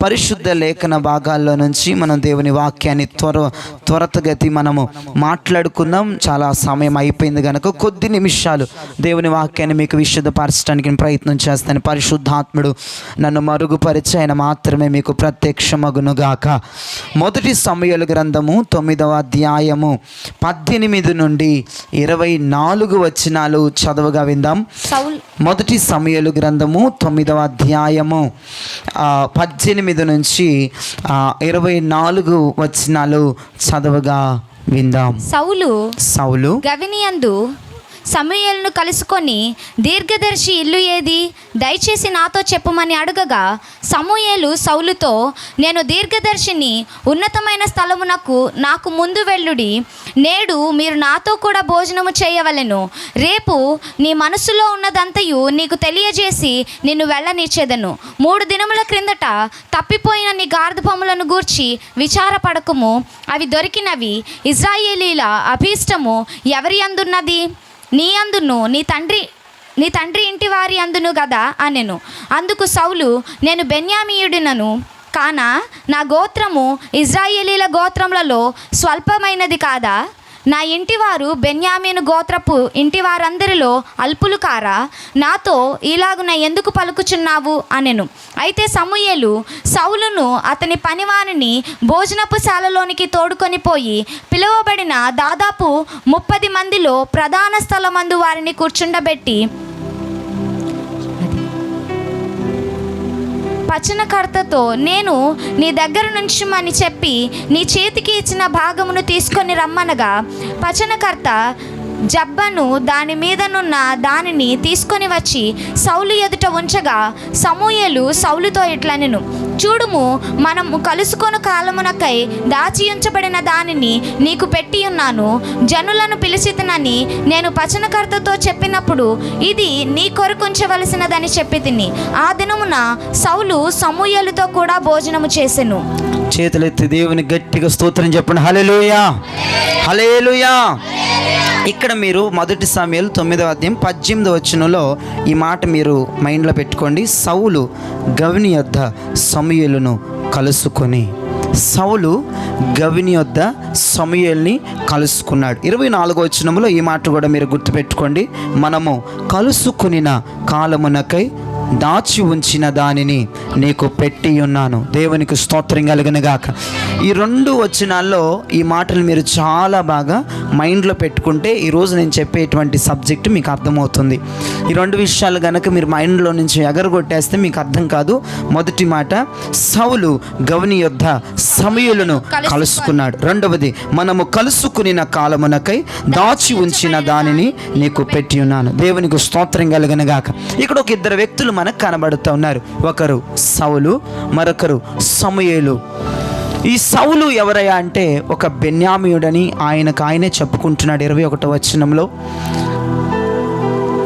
పరిశుద్ధ లేఖన భాగాల్లో నుంచి మనం దేవుని వాక్యాన్ని త్వరతగతి మనము మాట్లాడుకుందాం. చాలా సమయం అయిపోయింది కనుక కొద్ది నిమిషాలు దేవుని వాక్యాన్ని మీకు విశుద్ధపరచడానికి ప్రయత్నం చేస్తాను. పరిశుద్ధాత్ముడు నన్ను మరుగుపరిచి ఆయన మాత్రమే మీకు ప్రత్యక్షమగునుగాక. మొదటి సమూయేలు గ్రంథము 9వ అధ్యాయము 18 నుండి 24 వచనాలు చదవగా విందాం. మొదటి సమూయేలు గ్రంథము 9వ అధ్యాయము 18 నుంచి 24 వచనాలు చదవగా విందాం. సౌలు గవినియందు సమూయేలును కలుసుకొని, దీర్ఘదర్శి ఇల్లు ఏది, దయచేసి నాతో చెప్పుమని అడగగా, సమూయేలు సౌలుతో, నేను దీర్ఘదర్శిని, ఉన్నతమైన స్థలమునకు నాకు ముందు వెళ్ళుడి. నేడు మీరు నాతో కూడా భోజనము చేయవలెను. రేపు నీ మనసులో ఉన్నదంతయు నీకు తెలియజేసి నిన్ను వెళ్ళనిచ్చేదను. 3 దినముల క్రిందట తప్పిపోయిన నీ గార్ధపములను గూర్చి విచారపడకుము. అవి దొరికినవి. ఇశ్రాయేలీల అభీష్టము ఎవరి అందున్నది? నీ అందును, నీ తండ్రి ఇంటి వారి అందును గదా అనెను. అందుకు సౌలు, నేను బెన్యామీయుడినను కాన నా గోత్రము ఇశ్రాయేలీల గోత్రములలో స్వల్పమైనది కాదా? నా ఇంటివారు బెన్యామీను గోత్రపు ఇంటి వారందరిలో అల్పులు కారా? నాతో ఇలాగున ఎందుకు పలుకుచున్నావు అనెను. అయితే సమూయేలు సౌలును అతని పనివానిని భోజనపు శాలలోనికి తోడుకొని పోయి పిలువబడిన దాదాపు 30 మందిలో ప్రధాన స్థలమందు వారిని కూర్చుండబెట్టి పచ్చనకర్తతో, నేను నీ దగ్గర నుంచుమని చెప్పి నీ చేతికి ఇచ్చిన భాగమును తీసుకొని రమ్మనగా, పచ్చనకర్త జబ్బను దాని మీదనున్న దానిని తీసుకొని వచ్చి సౌలు ఎదుట ఉంచగా, సమూయేలు సౌలుతో ఇట్లనెను, చూడుము, మనము కలుసుకొను కాలమునకై దాచి ఉంచబడిన దానిని నీకు పెట్టి ఉన్నాను. జనులను పిలిచితినని నేను పచ్చనకర్తతో చెప్పినప్పుడు ఇది నీ కొరకు ఉంచవలసినదని చెప్పి తిని. ఆ దినమున సౌలు సమూయేలుతో కూడా భోజనము చేసెను. చేతులెత్తి దేవుని గట్టిగా స్తోత్రం చెప్పండి. హల్లెలూయా, హల్లెలూయా. ఇక్కడ మీరు మొదటి సమూయేలు 9వ అధ్యాయం 18వ వచనంలో ఈ మాట మీరు మైండ్లో పెట్టుకోండి. సౌలు గవిని యొద్ద సమూయేలును కలుసుకొని, సౌలు గవిని యొద్ద సమూయేలుని కలుసుకున్నాడు. 24వ వచనంలో ఈ మాట కూడా మీరు గుర్తుపెట్టుకోండి. మనము కలుసుకునిన కాలమునకై దాచి ఉంచిన దానిని నీకు పెట్టి ఉన్నాను. దేవునికి స్తోత్రం కలుగునుగాక. ఈ 2 వచనాల్లో ఈ మాటలు మీరు చాలా బాగా మైండ్లో పెట్టుకుంటే ఈరోజు నేను చెప్పేటువంటి సబ్జెక్టు మీకు అర్థమవుతుంది. ఈ 2 విషయాలు కనుక మీరు మైండ్లో నుంచి ఎగరగొట్టేస్తే మీకు అర్థం కాదు. మొదటి మాట, సౌలు గవిని యొద్ద సమూయేలును కలుసుకున్నాడు. రెండవది, మనము కలుసుకునిన కాలమునకై దాచి ఉంచిన దానిని నీకు పెట్టి ఉన్నాను. దేవునికి స్తోత్రం కలుగునుగాక. ఇక్కడ ఒక 2 వ్యక్తులు మనకు కనబడుతూ ఉన్నారు. ఒకరు సౌలు, మరొకరు సమూయేలు. ఈ సౌలు ఎవరయ్యా అంటే ఒక బెన్యామీయుడని ఆయనే చెప్పుకుంటున్నాడు. 21వ వచనంలో,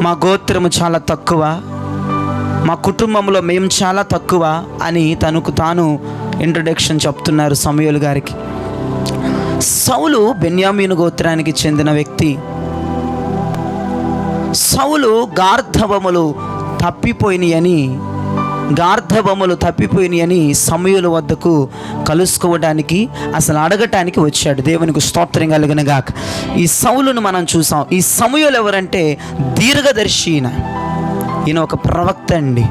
మా గోత్రము చాలా తక్కువ, మా కుటుంబంలో మేము చాలా తక్కువ అని తనకు తాను ఇంట్రొడక్షన్ చెప్తున్నారు సమూయేలు గారికి. సౌలు బెన్యామీను గోత్రానికి చెందిన వ్యక్తి. సౌలు గార్ధబములు తప్పిపోయినాయని సమూయేలు వద్దకు కలుసుకోవడానికి, అసలు అడగటానికి వచ్చాడు. దేవునికి స్తోత్రం కలుగునుగాక. ఈ సౌలును మనం చూసాం. ఈ సమూయేలు ఎవరంటే దీర్ఘదర్శి. ఈయన ఒక ప్రవక్త అండి.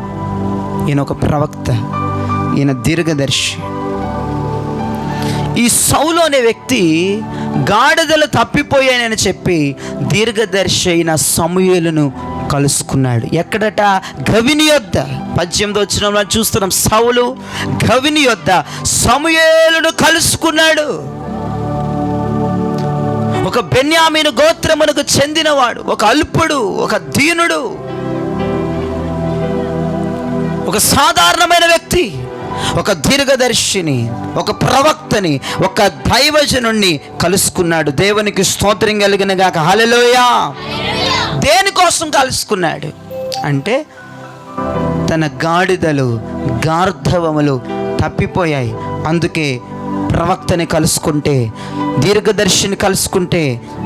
ఈయన దీర్ఘదర్శి. ఈ సౌలు అనే వ్యక్తి గాడిదలు తప్పిపోయానని చెప్పి దీర్ఘదర్శి అయిన సమూయేలును కలుసుకున్నాడు. ఎక్కడట? గవిని యొద్ద. 18వ వచనంలో చూస్తున్నాం. సౌలు గవిని యొద్ద సమూయేలును కలుసుకున్నాడు. ఒక బెన్యామీను గోత్రమునకు చెందినవాడు, ఒక అల్పుడు, ఒక దీనుడు, ఒక సాధారణమైన వ్యక్తి, ఒక దీర్ఘదర్శిని, ఒక ప్రవక్తని, ఒక దైవజనుణ్ణి కలుసుకున్నాడు. దేవునికి స్తోత్రం కలుగునుగాక. హల్లెలూయా. దేనికోసం కలుసుకున్నాడు అంటే తన గార్ధవములు తప్పిపోయాయి. అందుకే ప్రవక్తని కలుసుకుంటే, దీర్ఘదర్శిని కలుసుకుంటే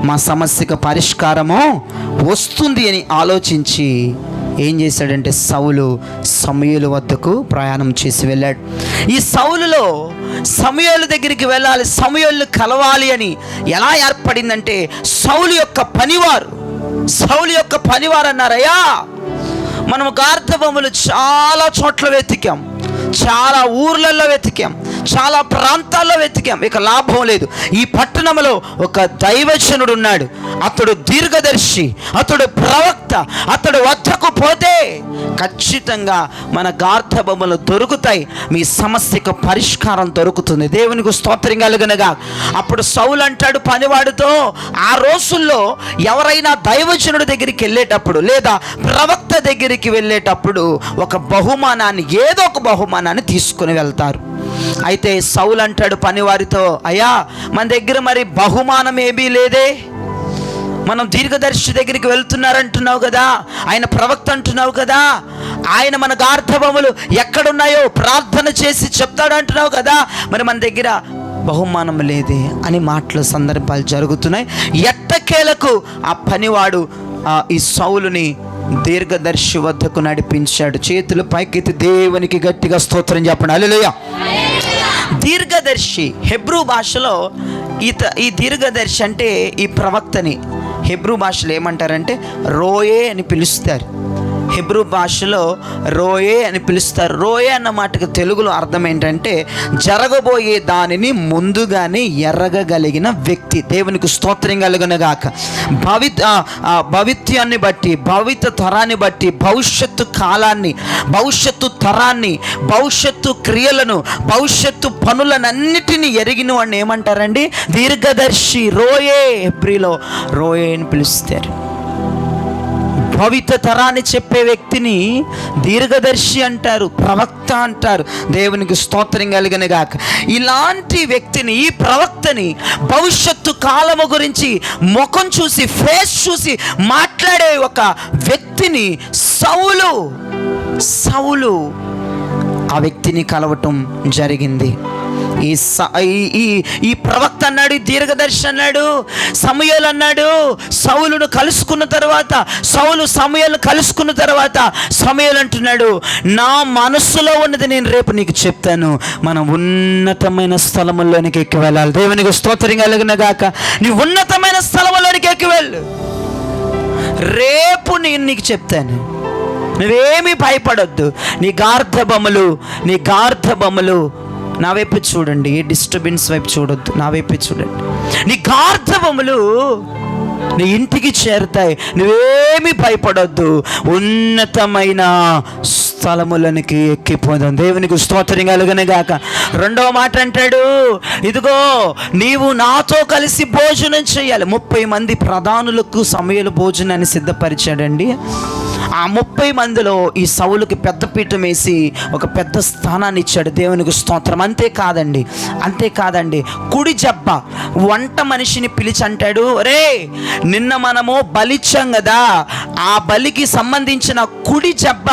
మా సమస్యకు పరిష్కారము వస్తుంది అని ఆలోచించి ఏం చేశాడంటే సౌలు సమూయేలు వద్దకు ప్రయాణం చేసి వెళ్ళాడు. ఈ సౌలులో సమూయేలు దగ్గరికి వెళ్ళాలి, సమూయేలును కలవాలి అని ఎలా ఏర్పడిందంటే సౌలు యొక్క పనివారు అన్నారయ్యా, మనం గార్ధబొమ్మలు చాలా చోట్ల వెతికాం, చాలా ఊర్లలో వెతికాం, చాలా ప్రాంతాల్లో వెతికాం, ఇక లాభం లేదు. ఈ పట్టణంలో ఒక దైవజనుడు ఉన్నాడు, అతడు దీర్ఘదర్శి, అతడు ప్రవక్త, అతడు వద్దకు పోతే ఖచ్చితంగా మన గార్ధబొమ్మలు దొరుకుతాయి, మీ సమస్యకు పరిష్కారం దొరుకుతుంది. దేవునికి స్తోత్రం కలుగునగా. అప్పుడు సౌలు అంటాడు పనివాడితో, ఆ రోజుల్లో ఎవరైనా దైవజనుడి దగ్గరికి వెళ్ళేటప్పుడు లేదా ప్రవక్త దగ్గరికి వెళ్ళేటప్పుడు ఒక బహుమానాన్ని, ఏదో ఒక బహుమానాన్ని తీసుకుని వెళ్తారు. అయితే సౌలు అంటాడు పనివారితో, అయ్యా మన దగ్గర మరి బహుమానం ఏమీ లేదే, మనం దీర్ఘదర్శి దగ్గరికి వెళ్తున్నారంటున్నావు కదా, ఆయన ప్రవక్త అంటున్నావు కదా, ఆయన మన గార్ధబొమ్మలు ఎక్కడున్నాయో ప్రార్థన చేసి చెప్తాడు అంటున్నావు కదా, మరి మన దగ్గర బహుమానం లేదే అని మాటల సందర్భాలు జరుగుతున్నాయి. ఎట్టకేలకు ఆ పనివాడు ఈ సౌలుని దీర్ఘదర్శి వద్దకు నడిపించాడు. చేతులు పైకెత్తి దేవునికి గట్టిగా స్తోత్రం చెప్పండి. హల్లెలూయా. దీర్ఘదర్శి హెబ్రూ భాషలో ఈ దీర్ఘదర్శి అంటే ఈ ప్రవక్తని హెబ్రూ భాషలో ఏమంటారంటే రోయే అని పిలుస్తారు. హెబ్రూ భాషలో రోయే అని పిలుస్తారు. రోయే అన్న మాటకు తెలుగులో అర్థం ఏంటంటే జరగబోయే దానిని ముందుగానే ఎరగగలిగిన వ్యక్తి. దేవునికి స్తోత్రం కలుగునగాక. భవిత్యాన్ని బట్టి, భవిత తరాన్ని బట్టి, భవిష్యత్తు కాలాన్ని, భవిష్యత్తు తరాన్ని, భవిష్యత్తు క్రియలను, భవిష్యత్తు పనులనన్నిటినీ ఎరిగిన వాడిని ఏమంటారండి? దీర్ఘదర్శి. రోయే, హెబ్రీలో రోయే అని పిలుస్తారు. భవిత తరాన్ని చెప్పే వ్యక్తిని దీర్ఘదర్శి అంటారు, ప్రవక్త అంటారు. దేవునికి స్తోత్రం కలిగిన గాక. ఇలాంటి వ్యక్తిని, ఈ ప్రవక్తని, భవిష్యత్తు కాలము గురించి ముఖం చూసి, ఫేస్ చూసి మాట్లాడే ఒక వ్యక్తిని సౌలు ఆ వ్యక్తిని కలవటం జరిగింది. ఈ ప్రవక్త అన్నాడు, దీర్ఘదర్శి అన్నాడు, సమూయేలు అన్నాడు, సౌలును కలుసుకున్న తర్వాత, సమూయేలును కలుసుకున్న తర్వాత సమూయేలు అంటున్నాడు, నా మనస్సులో ఉన్నది నేను రేపు నీకు చెప్తాను, మనం ఉన్నతమైన స్థలములోనికి ఎక్కి వెళ్ళాలి. దేవునికి స్తోత్రం కలుగును గాక. నీ ఉన్నతమైన స్థలములోనికి ఎక్కి వెళ్ళు, రేపు నేను నీకు చెప్తాను, నువ్వేమీ భయపడొద్దు. నీ గార్ధబొమ్మలు నా వైపు చూడండి, డిస్టర్బెన్స్ వైపు చూడొద్దు, నా వైపు చూడండి. నీ గార్ధబొమ్మలు నీ ఇంటికి చేరుతాయి, నువ్వేమీ భయపడొద్దు, ఉన్నతమైన స్థలములనికి ఎక్కిపోదాం. దేవునికి స్తోత్రం కలుగును గాక. రెండవ మాట అంటాడు, ఇదిగో నీవు నాతో కలిసి భోజనం చేయాలి. 30 మంది ప్రధానులకు సమూయేలు భోజనాన్ని సిద్ధపరిచాడండి. ఆ 30 మందిలో ఈ సౌలుకి పెద్ద పీఠం వేసి ఒక పెద్ద స్థానాన్ని ఇచ్చాడు. దేవునికి స్తోత్రం. అంతేకాదండి, కుడి జబ్బ వంట మనిషిని పిలిచి అంటాడు, రే నిన్న మనము బలిచ్చాం కదా, ఆ బలికి సంబంధించిన కుడి జబ్బ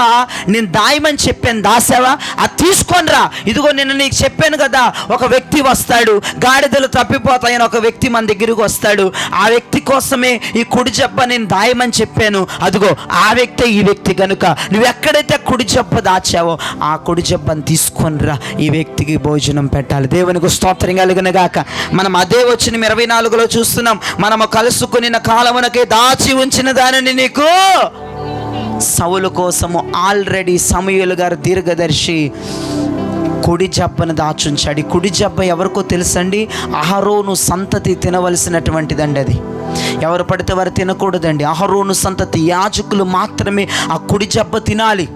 నేను దాయమని చెప్పాను, దాసావా? అది తీసుకొని రా. ఇదిగో నిన్న నీకు చెప్పాను కదా, ఒక వ్యక్తి వస్తాడు, గాడిదలు తప్పిపోతాయని ఒక వ్యక్తి మన దగ్గరకు వస్తాడు, ఆ వ్యక్తి కోసమే ఈ కుడి జబ్బ నేను దాయమని చెప్పాను, అదిగో ఆ వ్యక్తి ఈ వ్యక్తి కనుక నువ్వు ఎక్కడైతే కుడి జబ్బ దాచావో ఆ కుడి జబ్బని తీసుకొని రా, ఈ వ్యక్తికి భోజనం పెట్టాలి. దేవునికి స్తోత్రం కలుగును గాక. మనం అదే వచ్చిన 24లో చూస్తున్నాం, మనము కలుసుకుని కాలమునకే దాచి ఉంచిన దానిని నీకు సౌలు కోసము ఆల్రెడీ సమూయేలు గారు దీర్ఘదర్శి కుడి జబ్బను దాచుంచాడు. కుడి జబ్బ ఎవరికో తెలుసండి? అహరోను సంతతి తినవలసినటువంటిదండి. అది ఎవరు పడితే వారు తినకూడదండి. అహరోను సంతతి యాజకులు మాత్రమే ఆ కుడి జబ్బ తినాలి,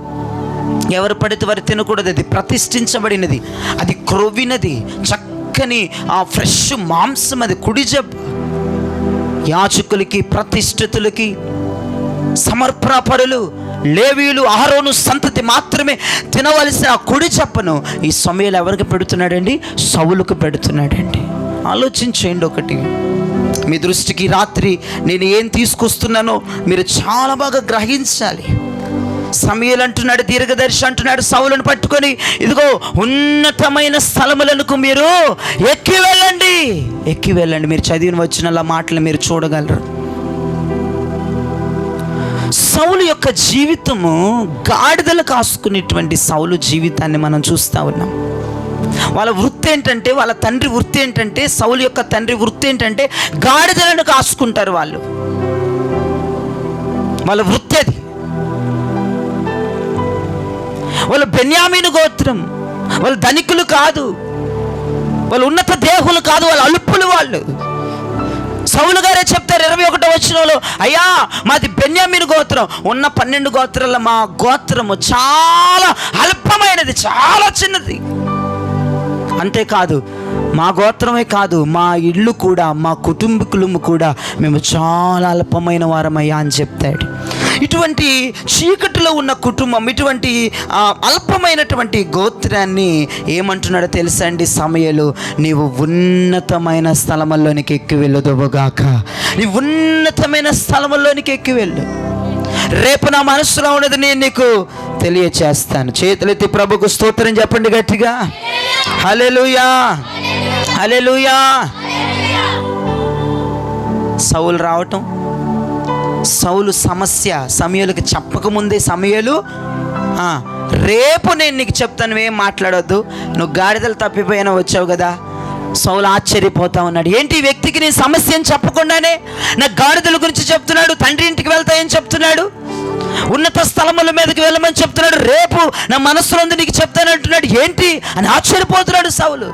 ఎవరు పడితే వారు తినకూడదు. అది ప్రతిష్ఠించబడినది, అది క్రొవ్వినది, చక్కని ఆ ఫ్రెష్ మాంసం. అది కుడి జబ్బ యాజకులకి, ప్రతిష్ఠితులకి, సమర్పణ పరులు, లేవీయులు, అహరోను సంతతి మాత్రమే తినవలసిన ఆ కుడి జబ్బను ఈ సమూయేలు ఎవరికి పెడుతున్నాడండి? సౌలుకు పెడుతున్నాడండి. ఆలోచించేయండి. ఒకటి మీ దృష్టికి రాత్రి నేను ఏం తీసుకొస్తున్నానో మీరు చాలా బాగా గ్రహించాలి. సమూయేలు అంటున్నాడు, దీర్ఘదర్శి అంటున్నాడు సౌలును పట్టుకొని, ఇదిగో ఉన్నతమైన స్థలములకు మీరు ఎక్కి వెళ్ళండి. మీరు చదివిన వచనాల మాటలు మీరు చూడగలరు. సౌలు యొక్క జీవితము గాడిదలు కాసుకునేటువంటి సౌలు జీవితాన్ని మనం చూస్తూ ఉన్నాం. వాళ్ళ వృత్తి ఏంటంటే, వాళ్ళ తండ్రి వృత్తి ఏంటంటే, సౌలు యొక్క తండ్రి వృత్తి ఏంటంటే గాడిదలను కాసుకుంటారు. వాళ్ళ వృత్తి అది. వాళ్ళు బెన్యామీను గోత్రం, వాళ్ళు ధనికులు కాదు, వాళ్ళు ఉన్నత దేహులు కాదు, వాళ్ళు అల్పులు. వాళ్ళు సౌలు గారే చెప్తారు 21వ వచనంలో, అయ్యా మాది బెన్యామీను గోత్రం, ఉన్న 12 గోత్రాల మా గోత్రము చాలా అల్పమైనది, చాలా చిన్నది. అంతేకాదు, మా గోత్రమే కాదు, మా ఇల్లు కూడా, మా కుటుంబీకులము కూడా మేము చాలా అల్పమైన వారమయ్యా అని చెప్తాడు. ఇటువంటి చీకటిలో ఉన్న కుటుంబం, ఇటువంటి అల్పమైనటువంటి గోత్రాన్ని ఏమంటున్నాడో తెలుసా అండి సమూయేలు? నీవు ఉన్నతమైన స్థలముల్లోనికి ఎక్కి వెళ్ళుదువుగాక, నీవు ఉన్నతమైన స్థలముల్లోనికి ఎక్కి వెళ్ళు. రేపు నా మనసులో ఉన్నది నేను నీకు తెలియచేస్తాను. చేతులెత్తి ప్రభుకు స్తోత్రం చెప్పండి గట్టిగా. హల్లెలూయా, హల్లెలూయా. సౌలు రావటం, సౌలు సమస్య సమూయేలుకి చెప్పకముందే సమూయేలు, రేపు నేను నీకు చెప్తాను, ఏం మాట్లాడొద్దు, నువ్వు గాడిదలు తప్పిపోయినా వచ్చావు కదా. సౌలు ఆశ్చర్యపోతా ఉన్నాడు, ఏంటి ఈ వ్యక్తికి నీ సమస్య అని చెప్పకుండానే నాకు గాడిదల గురించి చెప్తున్నాడు, తండ్రి ఇంటికి వెళ్తాయని చెప్తున్నాడు, ఉన్నత స్థలముల మీదకి వెళ్ళమని చెప్తున్నాడు, రేపు నా మనసులో ఉంది నీకు చెప్తానంటున్నాడు, ఏంటి అని ఆశ్చర్యపోతున్నాడు సౌలు.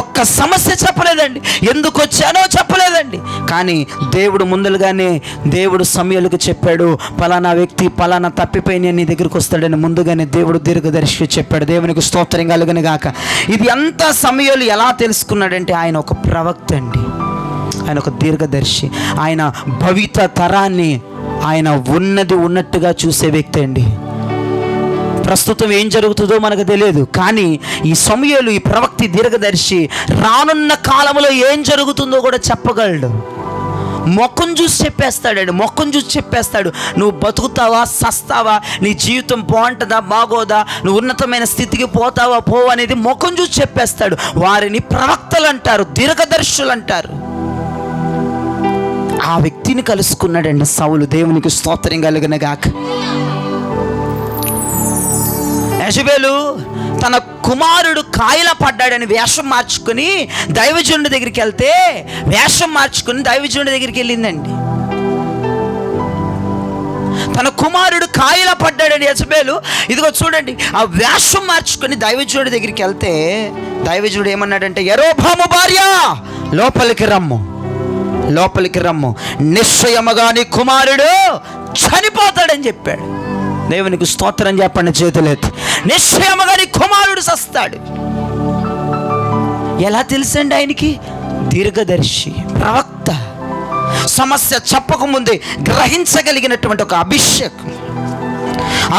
ఒక్క సమస్య చెప్పలేదండి, ఎందుకు వచ్చానో చెప్పలేదండి. కానీ దేవుడు ముందుగానే దేవుడు సమూయేలుకు చెప్పాడు, పలానా వ్యక్తి పలానా తప్పిపోయిన నీ దగ్గరికి వస్తాడని ముందుగానే దేవుడు దీర్ఘదర్శి చెప్పాడు. దేవునికి స్తోత్రం కలుగును గాక. ఇది అంతా సమూయేలు ఎలా తెలుసుకున్నాడంటే, ఆయన ఒక ప్రవక్త అండి, ఆయన ఒక దీర్ఘదర్శి, ఆయన భవిత తరాన్ని ఆయన ఉన్నది ఉన్నట్టుగా చూసే వ్యక్తి అండి. ప్రస్తుతం ఏం జరుగుతుందో మనకు తెలియదు, కానీ ఈ సమూయేలు, ఈ ప్రవక్తి దీర్ఘదర్శి రానున్న కాలంలో ఏం జరుగుతుందో కూడా చెప్పగలడు. మొక్కం చూసి చెప్పేస్తాడండి, మొక్కం చూసి చెప్పేస్తాడు. నువ్వు బతుకుతావా, సస్తావా, నీ జీవితం బాగుంటుందా, బాగోదా, నువ్వు ఉన్నతమైన స్థితికి పోతావా, పోవా అనేది మొక్కం చూసి చెప్పేస్తాడు. వారిని ప్రవక్తలు అంటారు, దీర్ఘదర్శులు అంటారు. ఆ వ్యక్తిని కలుసుకున్నాడండి సౌలు. దేవునికి స్తోత్రం కలుగును గాక. యెజబెలు తన కుమారుడు కాయల పడ్డాడని వేషం మార్చుకుని దైవజనుడి దగ్గరికి వెళ్తే, వేషం మార్చుకుని దైవజనుడి దగ్గరికి వెళ్ళిందండి. తన కుమారుడు కాయల పడ్డాడని యెజబెలు, ఇదిగో చూడండి, ఆ వేషం మార్చుకుని దైవజనుడి దగ్గరికి వెళ్తే దైవజనుడు ఏమన్నాడంటే, యరొబాము భార్య లోపలికి రమ్ము, లోపలికి రమ్ము, నిశ్చయముగా నీ కుమారుడు చనిపోతాడని చెప్పాడు. దేవునికి స్తోత్రం చెప్పండి చేతులెత్తి. నిశ్చయముగా నీ కుమారుడు చస్తాడు. ఎలా తెలుసండి ఆయనకి? దీర్ఘదర్శి, ప్రవక్త. సమస్య చెప్పకముందే గ్రహించగలిగినటువంటి ఒక అభిషేకం.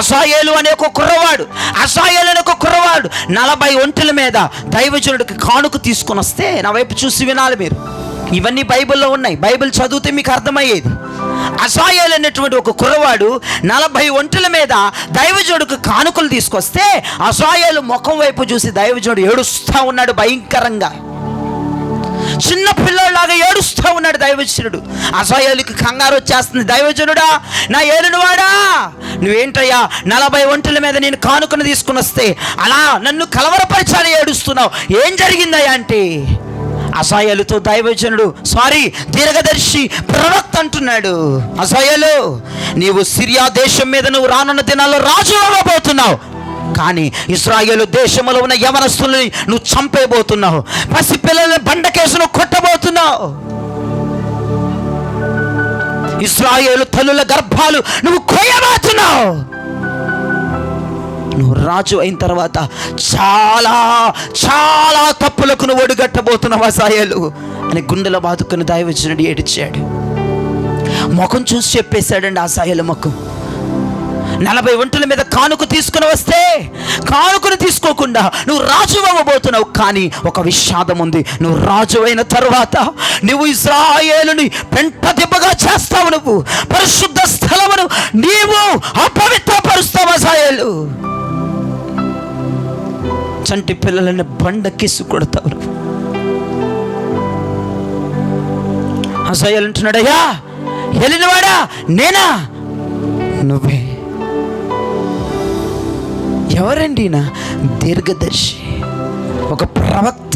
అసాయేలు అనే ఒక కుర్రవాడు, అసాయేలు అనే ఒక కుర్రవాడు 40 ఒంటెల మీద దైవజనుడికి కానుక తీసుకొని వస్తే, నా వైపు చూసి వినాలి మీరు, ఇవన్నీ బైబిల్లో ఉన్నాయి, బైబిల్ చదివితే మీకు అర్థమయ్యేది. అసాయేలు అనేటువంటి ఒక కుర్రవాడు 40 ఒంటెల మీద దైవజనుడికి కానుకలు తీసుకొస్తే, అసాయేలు ముఖం వైపు చూసి దైవజనుడు ఏడుస్తూ ఉన్నాడు భయంకరంగా. చిన్న పిల్లలాగా ఏడుస్తూ ఉన్నాడు దైవజనుడు. అసాయేలుకి కంగారు వచ్చేస్తుంది. దైవజనుడా, నా ఏలునువాడా, నువ్వేంటయ్యా 40 ఒంటెల మీద నేను కానుకను తీసుకుని వస్తే అలా నన్ను కలవరపరిచాలి ఏడుస్తున్నావు, ఏం జరిగిందయ్యా అంటే, అసాయేలుతో దైవజనుడు, దీర్ఘదర్శి ప్రవక్త అంటున్నాడు, అసాయేలు, నీవు సిరియా దేశం మీద నువ్వు రానున్న దినాల్లో రాజు అవ్వబోతున్నావు, కానీ ఇశ్రాయేలు దేశంలో ఉన్న యవనస్తుల్ని నువ్వు చంపేయబోతున్నావు, పసి పిల్లల్ని బండకేసి నువ్వు కొట్టబోతున్నావు, ఇశ్రాయేలు తల్లుల గర్భాలు నువ్వు కోయబోతున్నావు, నువ్వు రాజు అయిన తర్వాత చాలా చాలా తప్పులకు నువ్వు ఒడిగట్టబోతున్నావు అసాయేలు అని గుండెలో బాదుకుని దైవజనుడు ఏడిచాడు. ముఖం చూసి చెప్పేశాడండి అసాయేలు ముఖం. 40 ఒంటెల మీద కానుక తీసుకుని వస్తే కానుకను తీసుకోకుండా నువ్వు రాజు అవ్వబోతున్నావు, కానీ ఒక విషాదం ఉంది, నువ్వు రాజు అయిన తర్వాత నువ్వు ఇశ్రాయేలుని పెంట దెబ్బగా చేస్తావు, నువ్వు పరిశుద్ధ స్థలమును నీవు అపవిత్రపరుస్తావు అసాయేలు, చంటి పిల్లలని బండకేసి కొడతావు. అసాయేలు అంటున్నాడయ్యా, వెళ్ళినవాడా నేనా, నువ్వే. ఎవరండి నా దీర్ఘదర్శి? ఒక ప్రవక్త,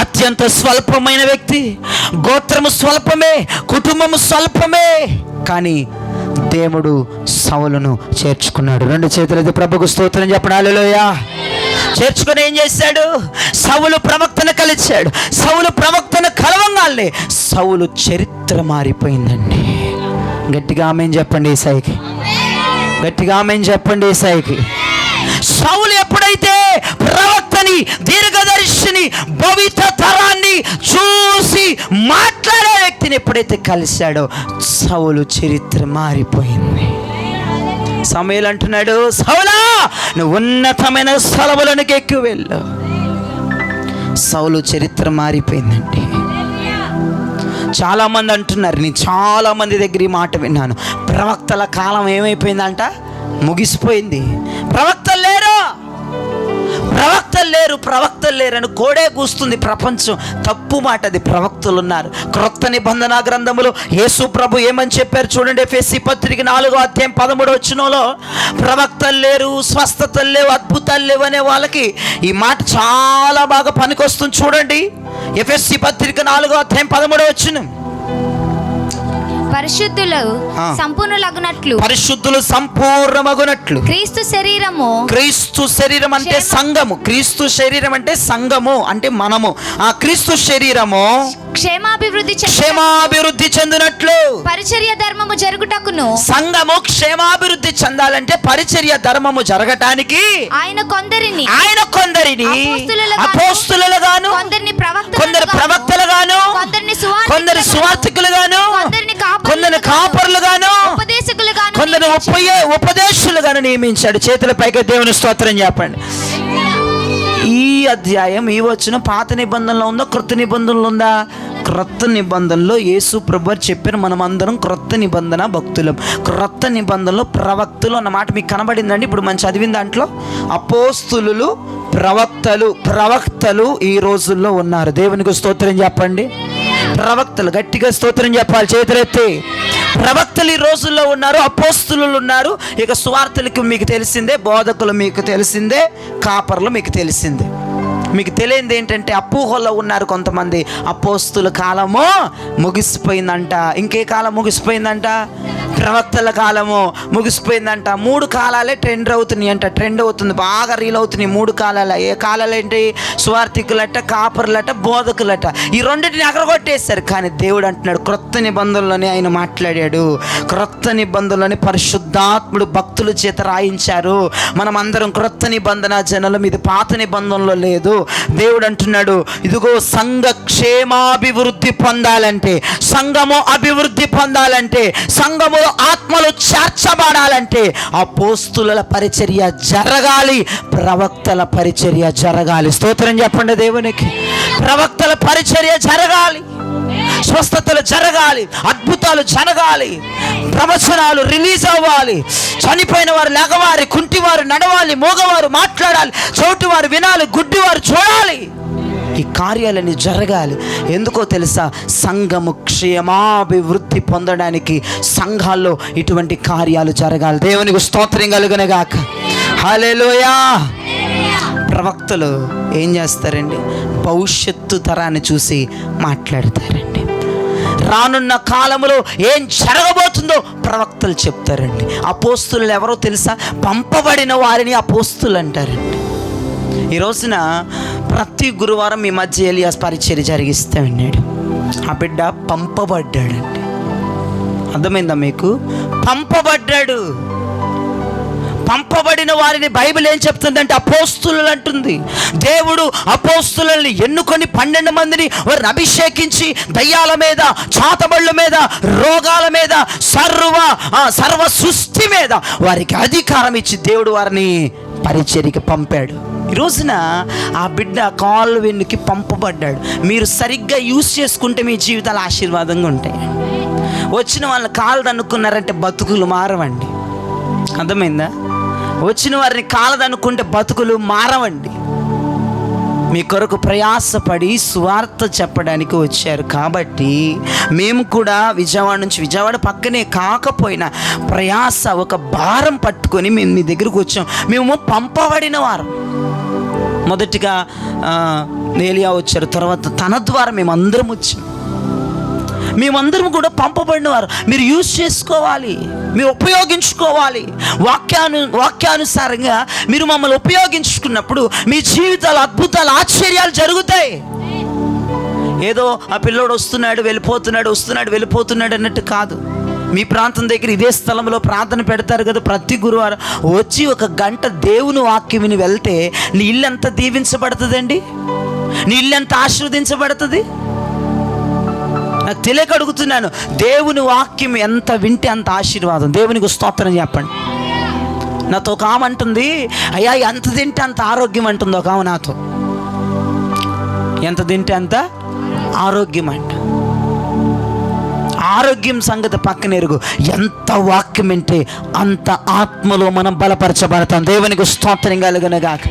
అత్యంత స్వల్పమైన వ్యక్తి, గోత్రము స్వల్పమే, కుటుంబము స్వల్పమే, కానీ దేవుడు సౌలును చేర్చుకున్నాడు. 2 చేతులైతే ప్రభుకు స్తోత్రం చెప్పండి. హల్లెలూయా. చేర్చుకొని ఏం చేశాడు? సౌలు ప్రవక్తను కలిశాడు. సౌలు ప్రవక్తను కలవంగానే సౌలు చరిత్ర మారిపోయిందండి. గట్టిగా ఆమేన్ చెప్పండి యేసయ్యకి. గట్టిగా ఆమేన్ చెప్పండి యేసయ్యకి. సౌలు ఎప్పుడైతే ప్రవక్తని, దీర్ఘదర్శిని, భవిష్య తరాన్ని చూసి మాట్లాడే వ్యక్తిని ఎప్పుడైతే కలిశాడో సౌలు చరిత్ర మారిపోయింది. సమూయేలు అంటున్నాడు, సౌలా నువ్వు ఉన్నతమైన స్థలములకు ఎక్కి వెళ్ళు. సౌలు చరిత్ర మారిపోయిందండి. చాలామంది అంటున్నారు, నేను చాలామంది దగ్గర ఈ మాట విన్నాను, ప్రవక్తల కాలం ఏమైపోయిందంట? ముగిసిపోయింది. ప్రవక్తలు లేరు, ప్రవక్తలు లేరు, ప్రవక్తలు లేరని కోడే కూస్తుంది ప్రపంచం. తప్పు మాట అది. ప్రవక్తలు ఉన్నారు. క్రొత్త నిబంధన గ్రంథములో యేసు ప్రభు ఏమని చెప్పారు చూడండి. ఎఫెసీ పత్రిక 4వ అధ్యాయం 13వ వచనంలో ప్రవక్తలు లేరు, స్వస్థతలు లేవు, అద్భుతాలు లేవు అనే వాళ్ళకి ఈ మాట చాలా బాగా పనికొస్తుంది. చూడండి ఎఫెసీ పత్రిక 4వ అధ్యాయం 13వ వచనం. పరిశుద్ధులు సంపూర్ణులగునట్లు, పరిశుద్ధులు సంపూర్ణమగునట్లు క్రీస్తు శరీరము, క్రీస్తు శరీరం అంటే సంఘము, క్రీస్తు శరీరం అంటే సంఘము అంటే మనము. ఆ క్రీస్తు శరీరము క్షేమాభివృద్ధి చెందినట్లు, పరిచర్య ధర్మము జరుగుటకును, సంఘము క్షేమాభివృద్ధి చెందాలంటే పరిచర్య ధర్మము జరగటానికి ఆయన కొందరిని అపోస్తలులుగాను, కొందరు ప్రవక్తలుగాను, కొందరు సువార్తికులుగాను, కొందరు కాపరులుగాను, కొందరు ఉపదేశులుగాను నియమించాడు. చేతుల పైకి దేవుని స్తోత్రం చెప్పండి. ఈ అధ్యాయం, ఈ వచనం పాత నిబంధనలో ఉందా, క్రొత్త నిబంధనలో ఉందా? క్రొత్త నిబంధనలో యేసు ప్రభువు చెప్పారు, మనం అందరం క్రొత్త నిబంధన భక్తులం. క్రొత్త నిబంధనలో ప్రవక్తలు అన్నమాట మీకు కనబడిందండి. ఇప్పుడు మనం చదివిన దాంట్లో అపోస్తులు, ప్రవక్తలు ఈ రోజుల్లో ఉన్నారు. దేవునికి స్తోత్రం చెప్పండి. ప్రవక్తలు గట్టిగా స్తోత్రం చెప్పాలి, చేతులెత్తి. ప్రవక్తలు ఈ రోజుల్లో ఉన్నారు, అపోస్తులు ఉన్నారు. ఇక సువార్తలకు మీకు తెలిసిందే, బోధకులు మీకు తెలిసిందే, కాపర్లు మీకు తెలిసిందే. మీకు తెలియంది ఏంటంటే అపోహలో ఉన్నారు కొంతమంది. అపోస్తుల కాలము ముగిసిపోయిందంట. ఇంకే కాలం ముగిసిపోయిందంట? ప్రవక్తల కాలము ముగిసిపోయిందంట. 3 కాలాలే ట్రెండ్ అవుతున్నాయి అంట. ట్రెండ్ అవుతుంది, బాగా రీల్ అవుతున్నాయి 3 కాలాలు. ఏ కాలాలు ఏంటి? సువార్థికులట, కాపర్లట, బోధకులట. ఈ రెండింటిని అగరగొట్టేశారు. కానీ దేవుడు అంటున్నాడు, క్రొత్త నిబంధనలోనే ఆయన మాట్లాడాడు. క్రొత్త నిబంధనలోనే పరిశుద్ధాత్ముడు భక్తుల చేత రాయించారు. మనం అందరం క్రొత్త నిబంధన జనులం, ఇది పాత నిబంధనలో లేదు. దేవుడు అంటున్నాడు, ఇదిగో సంఘ క్షేమాభివృద్ధి పొందాలంటే, సంఘము అభివృద్ధి పొందాలంటే, సంఘము ఆత్మలు చేర్చబడాలంటే అపోస్తుల పరిచర్య జరగాలి, ప్రవక్తల పరిచర్య జరగాలి. స్తోత్రం చెప్పండి దేవునికి. ప్రవక్తల పరిచర్య జరగాలి, స్వస్థతలు జరగాలి, అద్భుతాలు జరగాలి, ప్రవచనాలు రిలీజ్ అవ్వాలి, చనిపోయిన వారు లెగవాలి, కుంటివారు నడవాలి, మోగవారు మాట్లాడాలి, చోటువారు వినాలి, గుడ్డివారు చూడాలి. ఈ కార్యాలన్నీ జరగాలి. ఎందుకో తెలుసా? సంఘము క్షేమాభివృద్ధి పొందడానికి సంఘాల్లో ఇటువంటి కార్యాలు జరగాలి. దేవునికి స్తోత్రం కలుగునుగాక. హల్లెలూయా. ప్రవక్తలు ఏం చేస్తారండి? భవిష్యత్తు తరాన్ని చూసి మాట్లాడతారండి. రానున్న కాలంలో ఏం జరగబోతుందో ప్రవక్తలు చెప్తారండి. అపోస్తులు ఎవరో తెలుసా? పంపబడిన వారిని అపోస్తులు అంటారండి. ఈ రోజున ప్రతి గురువారం మీ మధ్య ఎలియాస్ పరిచర్య జరిగిస్తే విన్నాడు. ఆ బిడ్డ పంపబడ్డాడండి. అర్థమైందా మీకు? పంపబడ్డాడు. పంపబడిన వారిని బైబిల్ ఏం చెప్తుందంటే అపోస్తులు అంటుంది. దేవుడు అపోస్తులని ఎన్నుకొని 12 మందిని వారిని అభిషేకించి దయ్యాల మీద, చాతబళ్ళ మీద, రోగాల మీద, సర్వ సృష్టి మీద వారికి అధికారం ఇచ్చి దేవుడు వారిని పరిచర్యకి పంపాడు. ఈ రోజున ఆ బిడ్డ కాల్వెన్నుకి పంపబడ్డాడు. మీరు సరిగ్గా యూజ్ చేసుకుంటే మీ జీవితాలు ఆశీర్వాదంగా ఉంటాయి. వచ్చిన వాళ్ళని కాలు దన్నుకున్నారంటే బతుకులు మారవండి. అర్థమైందా? వచ్చిన వారిని కాలదనుకుంటే బతుకులు మారవండి. మీ కొరకు ప్రయాసపడి సువార్త చెప్పడానికి వచ్చారు. కాబట్టి మేము కూడా విజయవాడ పక్కనే కాకపోయినా ప్రయాస ఒక భారం పట్టుకొని మేము మీ దగ్గరకు వచ్చాం. మేము పంపబడిన వారు. మొదటిగా ఏలియా వచ్చారు, తర్వాత తన ద్వారా మేమందరం వచ్చాం. మేమందరం కూడా పంపబడిన వారు. మీరు యూజ్ చేసుకోవాలి, మీరు ఉపయోగించుకోవాలి. వాక్యానుసారంగా మీరు మమ్మల్ని ఉపయోగించుకున్నప్పుడు మీ జీవితాలు అద్భుతాలు, ఆశ్చర్యాలు జరుగుతాయి. ఏదో ఆ పిల్లోడు వస్తున్నాడు వెళ్ళిపోతున్నాడు అన్నట్టు కాదు. మీ ప్రాంతం దగ్గర ఇదే స్థలంలో ప్రార్థన పెడతారు కదా ప్రతి గురువారం. వచ్చి 1 గంట దేవుని వాక్యం విని వెళ్తే నీ ఇల్లు ఎంత దీవించబడుతుందండి, నీ ఇల్లు ఎంత ఆశీర్వదించబడుతుంది. నాకు తెలియక అడుగుతున్నాను, దేవుని వాక్యం ఎంత వింటే అంత ఆశీర్వాదం. దేవునికి స్తోత్రం చెప్పండి. నాతో ఒక ఆమె అంటుంది, అయ్యా ఎంత తింటే అంత ఆరోగ్యం అంటుంది. ఒక ఆమె నాతో, ఎంత తింటే అంత ఆరోగ్యం అంట. ఆరోగ్యం సంగతి పక్కనెరుగు, ఎంత వాక్యం వింటే అంత ఆత్మలో మనం బలపరచబడతాం. దేవునికి స్తోత్రం కలుగునుగాక.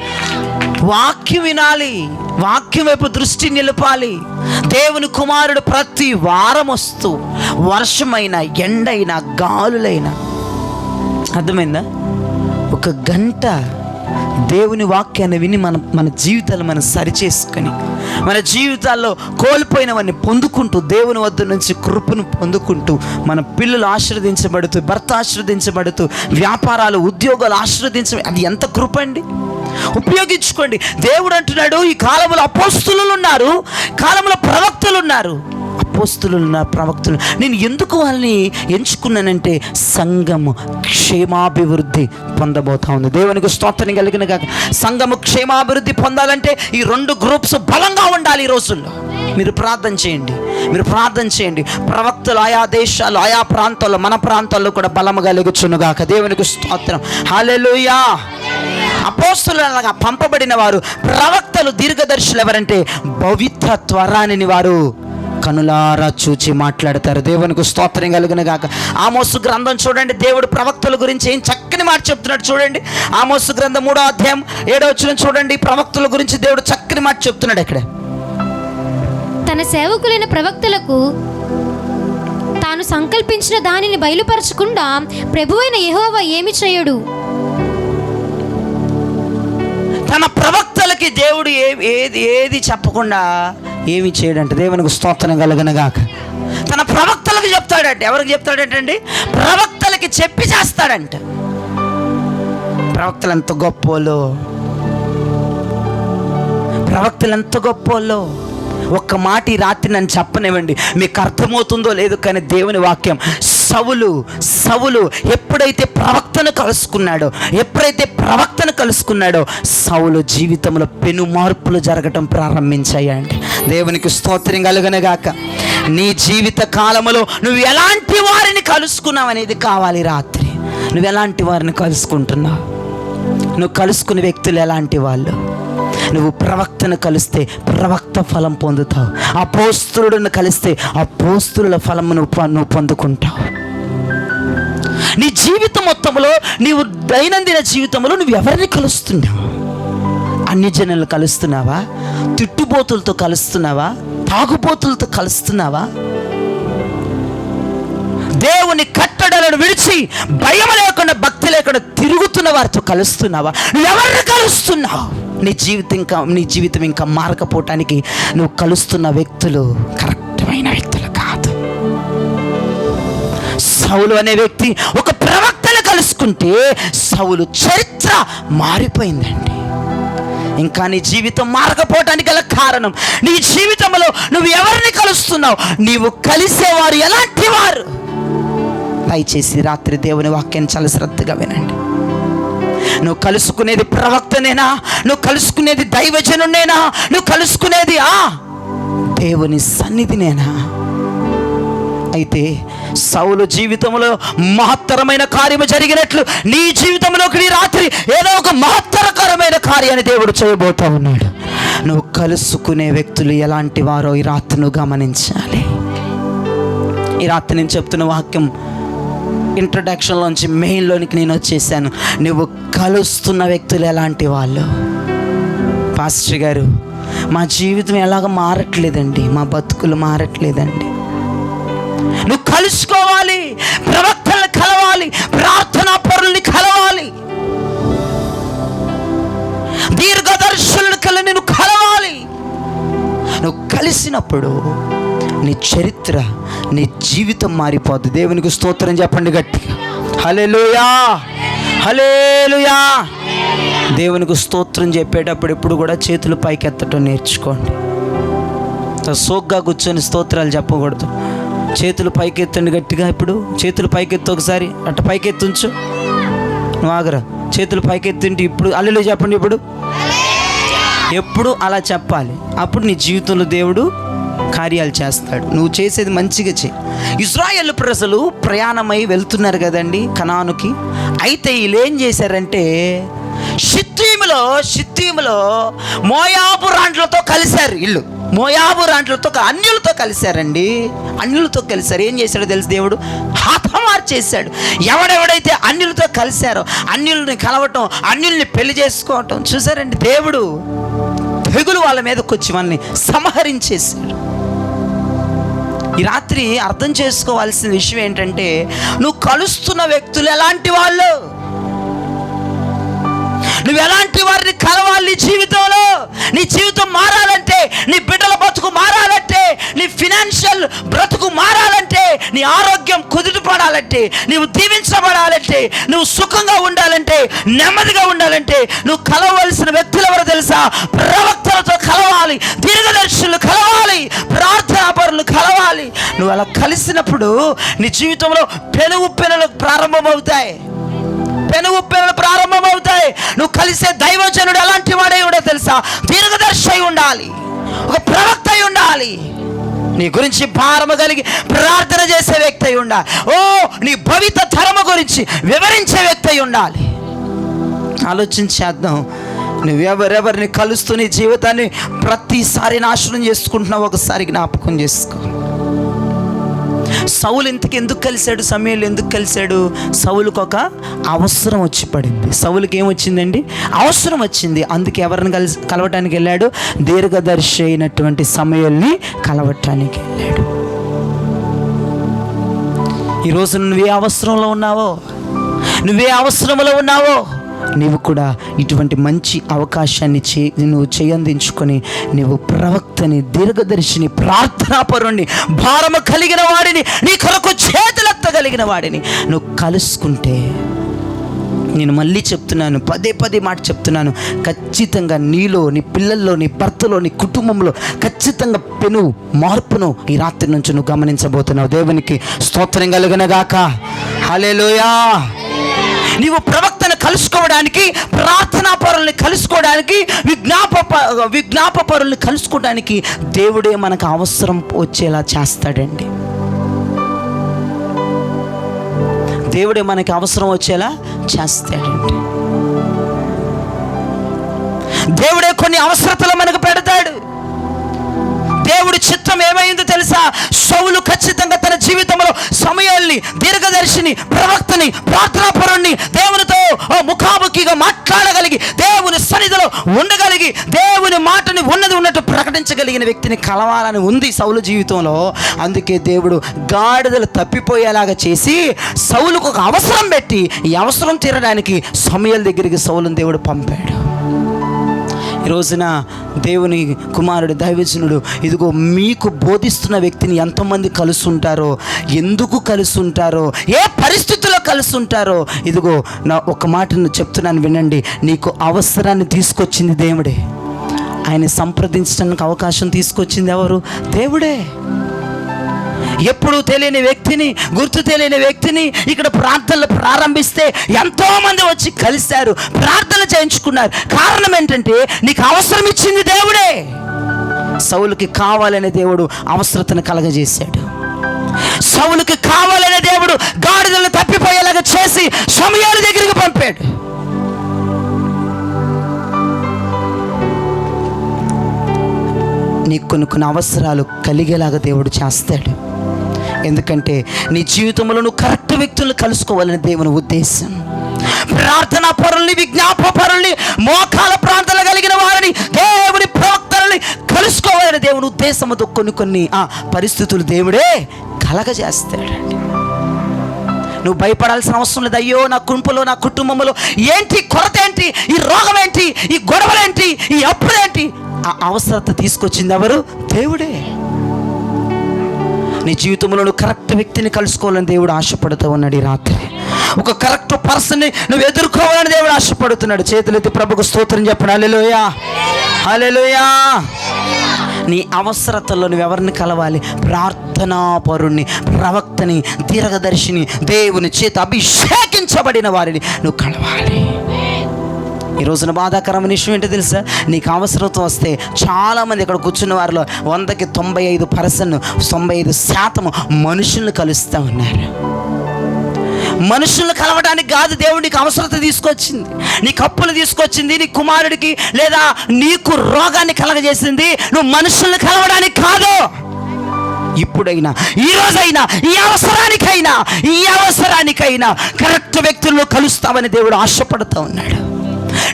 వాక్యం వినాలి, వాక్యం వైపు దృష్టి నిలపాలి. దేవుని కుమారుడు ప్రతి వారం వస్తూ వర్షమైనా ఎండైనా గాలులైనా, అర్థమైందా, 1 గంట దేవుని వాక్యాన్ని విని మన జీవితాలు మనం సరిచేసుకొని మన జీవితాల్లో కోల్పోయినవన్నీ పొందుకుంటూ దేవుని వద్ద నుంచి కృపను పొందుకుంటూ మన పిల్లలు ఆశీర్వదించబడుతూ, భర్త ఆశీర్వదించబడుతూ, వ్యాపారాలు ఉద్యోగాలు అది ఎంత కృప అండి. ఉపయోగించుకోండి. దేవుడు అంటున్నాడు, ఈ కాలంలో అపోస్తులు ఉన్నారు, కాలంలో ప్రవక్తలు ఉన్నారు. ప్రవక్తలు నేను ఎందుకు వాళ్ళని ఎంచుకున్నానంటే సంఘము క్షేమాభివృద్ధి పొందబోతా ఉంది. దేవునికి స్తోత్రం కలిగిన కాక. సంఘము క్షేమాభివృద్ధి పొందాలంటే ఈ 2 గ్రూప్స్ బలంగా ఉండాలి. ఈ రోజుల్లో మీరు ప్రార్థన చేయండి. ప్రవక్తలు ఆయా దేశాలు, ఆయా ప్రాంతాల్లో, మన ప్రాంతాల్లో కూడా బలము కలుగుచునుగాక. దేవునికి స్తోత్రం. హల్లెలూయా. అపోస్తలులుగా పంపబడిన వారు, ప్రవక్తలు, దీర్ఘదర్శులు ఎవరంటే పవిత్ర రానిని వారు కనులారా చూచి మాట్లాడతారు. దేవునికి స్తోత్రం కలుగును గాక. ఆమోసు గ్రంథం చూడండి, దేవుడు ప్రవక్తల గురించి ఏం చక్కని మాట చెప్తున్నాడు చూడండి. ఆమోసు గ్రంథం 3వ అధ్యాయం 7వ వచనం చూడండి. ప్రవక్తల గురించి దేవుడు చక్కని మాట చెప్తున్నాడు. ఇక్కడ తన సేవకులైన ప్రవక్తలకు తాను సంకల్పించిన దానిని బయలుపరచకుండా ప్రభువైన యెహోవా ఏమి చేయడు. తన ప్రవక్తలకి దేవుడు ఏది చెప్పకుండా ఏమి చేయడంట. దేవునికి స్తోత్రం కలుగునుగాక. తన ప్రవక్తలకు చెప్తాడంట. ఎవరికి చెప్తాడంటండి? ప్రవక్తలకి చెప్పి చేస్తాడంట. ప్రవక్తలు ఎంత గొప్పోళ్ళు. ఒక్క మాట ఈ రాత్రి నన్ను చెప్పనివ్వండి, మీకు అర్థమవుతుందో లేదు కానీ దేవుని వాక్యం, సౌలు ఎప్పుడైతే ప్రవక్తను కలుసుకున్నాడో సౌలు జీవితంలో పెను మార్పులు జరగటం ప్రారంభించాయండి. దేవునికి స్తోత్రం కలుగునుగాక. నీ జీవిత కాలంలో నువ్వు ఎలాంటి వారిని కలుసుకున్నావు అనేది కావాలి. రాత్రి నువ్వు ఎలాంటి వారిని కలుసుకుంటున్నావు? నువ్వు కలుసుకునే వ్యక్తులు ఎలాంటి వాళ్ళు? నువ్వు ప్రవక్తను కలిస్తే ప్రవక్త ఫలం పొందుతావు. అపోస్తలులను కలిస్తే అపోస్తలుల ఫలం నువ్వు పొందుకుంటావు. నీ జీవితం మొత్తంలో, నీవు దైనందిన జీవితంలో నువ్వు ఎవరిని కలుస్తున్నావు? అన్ని జనులు కలుస్తున్నావా? తిట్టుబోతులతో కలుస్తున్నావా? తాగుబోతులతో కలుస్తున్నావా? దేవుని కట్టడలను విడిచి భయం లేకుండా, భక్తి లేకుండా తిరుగుతున్న వారితో కలుస్తున్నావా? నువ్వెవరిని కలుస్తున్నావు? నీ జీవితం ఇంకా మారకపోవటానికి నువ్వు కలుస్తున్న వ్యక్తులు కరెక్టమైన వ్యక్తులు కాదు. సౌలు అనే వ్యక్తి ఒక ప్రవక్తను కలుసుకుంటే సౌలు చరిత్ర మారిపోయిందండి. ఇంకా నీ జీవితం మారకపోవటానికి గల కారణం, నీ జీవితంలో నువ్వు ఎవరిని కలుస్తున్నావు? నీవు కలిసేవారు ఎలాంటి వారు? దయచేసి రాత్రి దేవుని వాక్యాన్ని చాలా శ్రద్ధగా వినండి. నువ్వు కలుసుకునేది ప్రవక్తనేనా? నువ్వు కలుసుకునేది దైవజనునేనా? నువ్వు కలుసుకునేది దేవుని సన్నిధినేనా? అయితే సౌలు జీవితంలో మహత్తరమైన కార్యము జరిగినట్లు నీ జీవితంలోకి నీ రాత్రి ఏదో ఒక మహత్తరకరమైన కార్యాన్ని దేవుడు చేయబోతా ఉన్నాడు. నువ్వు కలుసుకునే వ్యక్తులు ఎలాంటి వారో ఈ రాత్రి నువ్వు గమనించాలి. ఈ రాత్రి నేను చెప్తున్న వాక్యం ఇంట్రడక్షన్లోంచి మెయిన్లోనికి నేను వచ్చేసాను. నువ్వు కలుస్తున్న వ్యక్తులు ఎలాంటి వాళ్ళు? పాస్టర్ గారు, మా జీవితం ఎలాగ మారట్లేదండి, మా బతుకులు మారట్లేదండి. నువ్వు కలుసుకోవాలి, ప్రవక్తలను కలవాలి, ప్రార్థనా పరుల్ని కలవాలి, దీర్ఘదర్శులను నేను కలవాలి. నువ్వు కలిసినప్పుడు నీ చరిత్ర, నీ జీవితం మారిపోద్ది. దేవునికి స్తోత్రం చెప్పండి గట్టిగా. హల్లెలూయా, హల్లెలూయా. దేవునికి స్తోత్రం చెప్పేటప్పుడు ఎప్పుడు కూడా చేతులు పైకెత్తటం నేర్చుకోండి. సోగ్గా కూర్చొని స్తోత్రాలు చెప్పకూడదు. చేతులు పైకెత్తండి గట్టిగా. ఇప్పుడు చేతులు పైకెత్తు, ఒకసారి అట్ట పైకెత్తుంచు. నువ్వు ఆగరా, చేతులు పైకెత్తుంటే ఇప్పుడు హల్లెలూయా చెప్పండి. ఎప్పుడు అలా చెప్పాలి. అప్పుడు నీ జీవితంలో దేవుడు కార్యాలు చేస్తాడు. నువ్వు చేసేది మంచిగా చేయి. ఇశ్రాయేలు ప్రజలు ప్రయాణమై వెళ్తున్నారు కదండి కనానుకి. అయితే వీళ్ళు ఏం చేశారంటే షిత్తీములో మోయాబు రాండ్లతో కలిశారు. ఇల్లు మోయాబు రాండ్లతో అన్యులతో కలిశారండి. అన్యులతో కలిశారు. ఏం చేశాడో తెలుసు, దేవుడు హతమార్చేశాడు. ఎవడెవడైతే అన్యులతో కలిశారో అన్యుల్ని కలవటం, అన్యుల్ని పెళ్లి చేసుకోవటం చూసారండి. దేవుడు తెగులు వాళ్ళ మీదకి వచ్చి వాళ్ళని సంహరించేశాడు. ఈ రాత్రి అర్థం చేసుకోవాల్సిన విషయం ఏంటంటే, నువ్వు కలుస్తున్న వ్యక్తులు ఎలాంటి వాళ్ళు, నువ్వు ఎలాంటి వారిని కలవాలి. నీ జీవితంలో నీ జీవితం మారాలంటే, నీ బిడ్డల బ్రతుకు మారాలంటే, నీ ఫినాన్షియల్ బ్రతుకు మారాలంటే, నీ ఆరోగ్యం కుదుటపడాలంటే, నువ్వు దీవించబడాలంటే, నువ్వు సుఖంగా ఉండాలంటే, నెమ్మదిగా ఉండాలంటే, నువ్వు కలవలసిన వ్యక్తులు ఎవరో తెలుసా? ప్రవక్తలతో కలవాలి, దీర్ఘదర్శులు కలవాలి, ప్రార్థనా పరులు కలవాలి. నువ్వు అలా కలిసినప్పుడు నీ జీవితంలో పెనుగు ప్రారంభమవుతాయి. నువ్వు కలిసే దైవజనుడు ఎలాంటి వాడై కూడా తెలుసా? దీర్ఘదర్శి అయి ఉండాలి, ఒక ప్రవక్త అయి ఉండాలి, నీ గురించి భారము కలిగి ప్రార్థన చేసే వ్యక్తి అయి ఉండాలి. నీ భవిత తరము గురించి వివరించే వ్యక్తి అయి ఉండాలి. ఆలోచించేద్దాం. నువ్వెవరెవరిని కలుస్తూ నీ జీవితాన్ని ప్రతిసారి నాశనం చేసుకుంటున్నావు, ఒకసారి జ్ఞాపకం చేసుకో. సౌలు ఎందుకు కలిశాడు? సమూయేలు ఎందుకు కలిశాడు? సౌలుకు ఒక అవసరం వచ్చి పడింది. సౌలుకి ఏమొచ్చిందండి? అవసరం వచ్చింది. అందుకే ఎవరిని కలవటానికి వెళ్ళాడు? దీర్ఘదర్శి అయినటువంటి సమూయేలుని కలవటానికి వెళ్ళాడు. ఈరోజు నువ్వే అవసరంలో ఉన్నావో నీవు కూడా ఇటువంటి మంచి అవకాశాన్ని నువ్వు చేయందించుకొని నువ్వు ప్రవక్తని, దీర్ఘదర్శిని, ప్రార్థనాపరుణ్ణి, భారము కలిగిన వాడిని, నీ కొరకు చేతులెత్తగలిగిన వాడిని నువ్వు కలుసుకుంటే, నేను మళ్ళీ చెప్తున్నాను, పదే మాట చెప్తున్నాను, ఖచ్చితంగా నీలో, నీ పిల్లల్లో, నీ భర్తలో, నీ కుటుంబంలో ఖచ్చితంగా మార్పును ఈ రాత్రి నుంచి నువ్వు గమనించబోతున్నావు. దేవునికి స్తోత్రం కలుగునగాక. హల్లెలూయా. నీవు ప్రవక్తను కలుసుకోవడానికి, ప్రార్థనా పరుల్ని కలుసుకోవడానికి, విజ్ఞాప పరుల్ని కలుసుకోవడానికి దేవుడే మనకు అవసరం వచ్చేలా చేస్తాడండి. దేవుడే మనకి అవసరం వచ్చేలా చేస్తాడండి. దేవుడే కొన్ని అవసరతలు మనకు పెడతాడు. దేవుడి చిత్తం ఏమైందో తెలుసా? సౌలు ఖచ్చితంగా తన జీవితంలో సమూయేలుని, దీర్ఘదర్శిని, ప్రవక్తని, ప్రార్థనాపరుణ్ణి, దేవునితో ముఖాముఖిగా మాట్లాడగలిగి, దేవుని సన్నిధిలో ఉండగలిగి, దేవుని మాటని ఉన్నట్టు ప్రకటించగలిగిన వ్యక్తిని కలవాలని ఉంది సౌలు జీవితంలో. అందుకే దేవుడు గాడిదలు తప్పిపోయేలాగా చేసి సౌలుకు ఒక అవసరం పెట్టి, ఈ అవసరం తీరడానికి సమూయేలు దగ్గరికి సౌలుని దేవుడు పంపాడు. ఈ రోజున దేవుని కుమారుడు, దైవజనుడు, ఇదిగో మీకు బోధిస్తున్న వ్యక్తిని ఎంతమంది కలుసుంటారో, ఎందుకు కలుసుంటారో, ఏ పరిస్థితుల్లో కలుసుంటారో, ఇదిగో నా ఒక మాటను చెప్తున్నాను వినండి. నీకు అవసరాన్ని తీసుకొచ్చింది దేవుడే. ఆయన సంప్రదించడానికి అవకాశం తీసుకొచ్చింది ఎవరు? దేవుడే. ఎప్పుడు తెలియని వ్యక్తిని, గుర్తు తెలియని వ్యక్తిని ఇక్కడ ప్రార్థనలు ప్రారంభిస్తే ఎంతోమంది వచ్చి కలిశారు, ప్రార్థనలు చేయించుకున్నారు. కారణం ఏంటంటే నీకు అవసరం ఇచ్చింది దేవుడే. సౌలుకి కావాలనే దేవుడు అవసరతను కలగజేశాడు. సౌలుకి కావాలనే దేవుడు గాడిదలను తప్పిపోయేలాగా చేసి సమూయేలు దగ్గరికి పంపాడు. నీకు కొన్ని అవసరాలు కలిగేలాగా దేవుడు చేస్తాడు. ఎందుకంటే నీ జీవితంలో నువ్వు కరెక్ట్ వ్యక్తులను కలుసుకోవాలని దేవుని ఉద్దేశం. ప్రార్థనా పరుల్ని, విజ్ఞాప పరుల్ని, మోకాల ప్రార్థనలు కలిగిన వారిని, దేవుని ప్రవక్తలను సమూయేలుని కలుసుకోవాలని దేవుని ఉద్దేశంతో కొన్ని పరిస్థితులు దేవుడే కలగజేస్తాడండి. నువ్వు భయపడాల్సిన అవసరం లేదు. అయ్యో నా గుంపులో, నా కుటుంబంలో ఏంటి కొరత, ఏంటి ఈ రోగం, ఏంటి ఈ గొడవలేంటి, ఈ అప్పుడేంటి, ఆ అవసరత తీసుకొచ్చింది ఎవరు? దేవుడే. నీ జీవితంలో నువ్వు కరెక్ట్ వ్యక్తిని కలుసుకోవాలని దేవుడు ఆశపడుతూ ఉన్నాడు. ఈ రాత్రి ఒక కరెక్ట్ పర్సన్ని నువ్వు ఎదుర్కోవాలని దేవుడు ఆశపడుతున్నాడు. చేతులెత్తి ప్రభుకు స్తోత్రం చెప్పండి. హల్లెలూయా, హల్లెలూయా. నీ అవసరతల్లో నువ్వు ఎవరిని కలవాలి? ప్రార్థనాపరుణ్ణి, ప్రవక్తని, దీర్ఘదర్శిని, దేవుని చేత అభిషేకించబడిన వారిని నువ్వు కలవాలి. ఈ రోజున బాధాకరమైన విషయం ఏంటో తెలుసా? నీకు అవసరత వస్తే చాలామంది ఇక్కడ కూర్చున్న వారిలో 100కి 95%, 95% మనుషులను కలుస్తూ ఉన్నారు. మనుషులను కలవడానికి కాదు దేవుడు నీకు అవసరత తీసుకొచ్చింది, నీకు అప్పులు తీసుకొచ్చింది, నీ కుమారుడికి లేదా నీకు రోగాన్ని కలగజేసింది. నువ్వు మనుషులను కలవడానికి కాదు. ఇప్పుడైనా, ఈ రోజైనా, ఈ అవసరానికైనా కరెక్ట్ వ్యక్తులను కలుస్తామని దేవుడు ఆశపడుతూ ఉన్నాడు.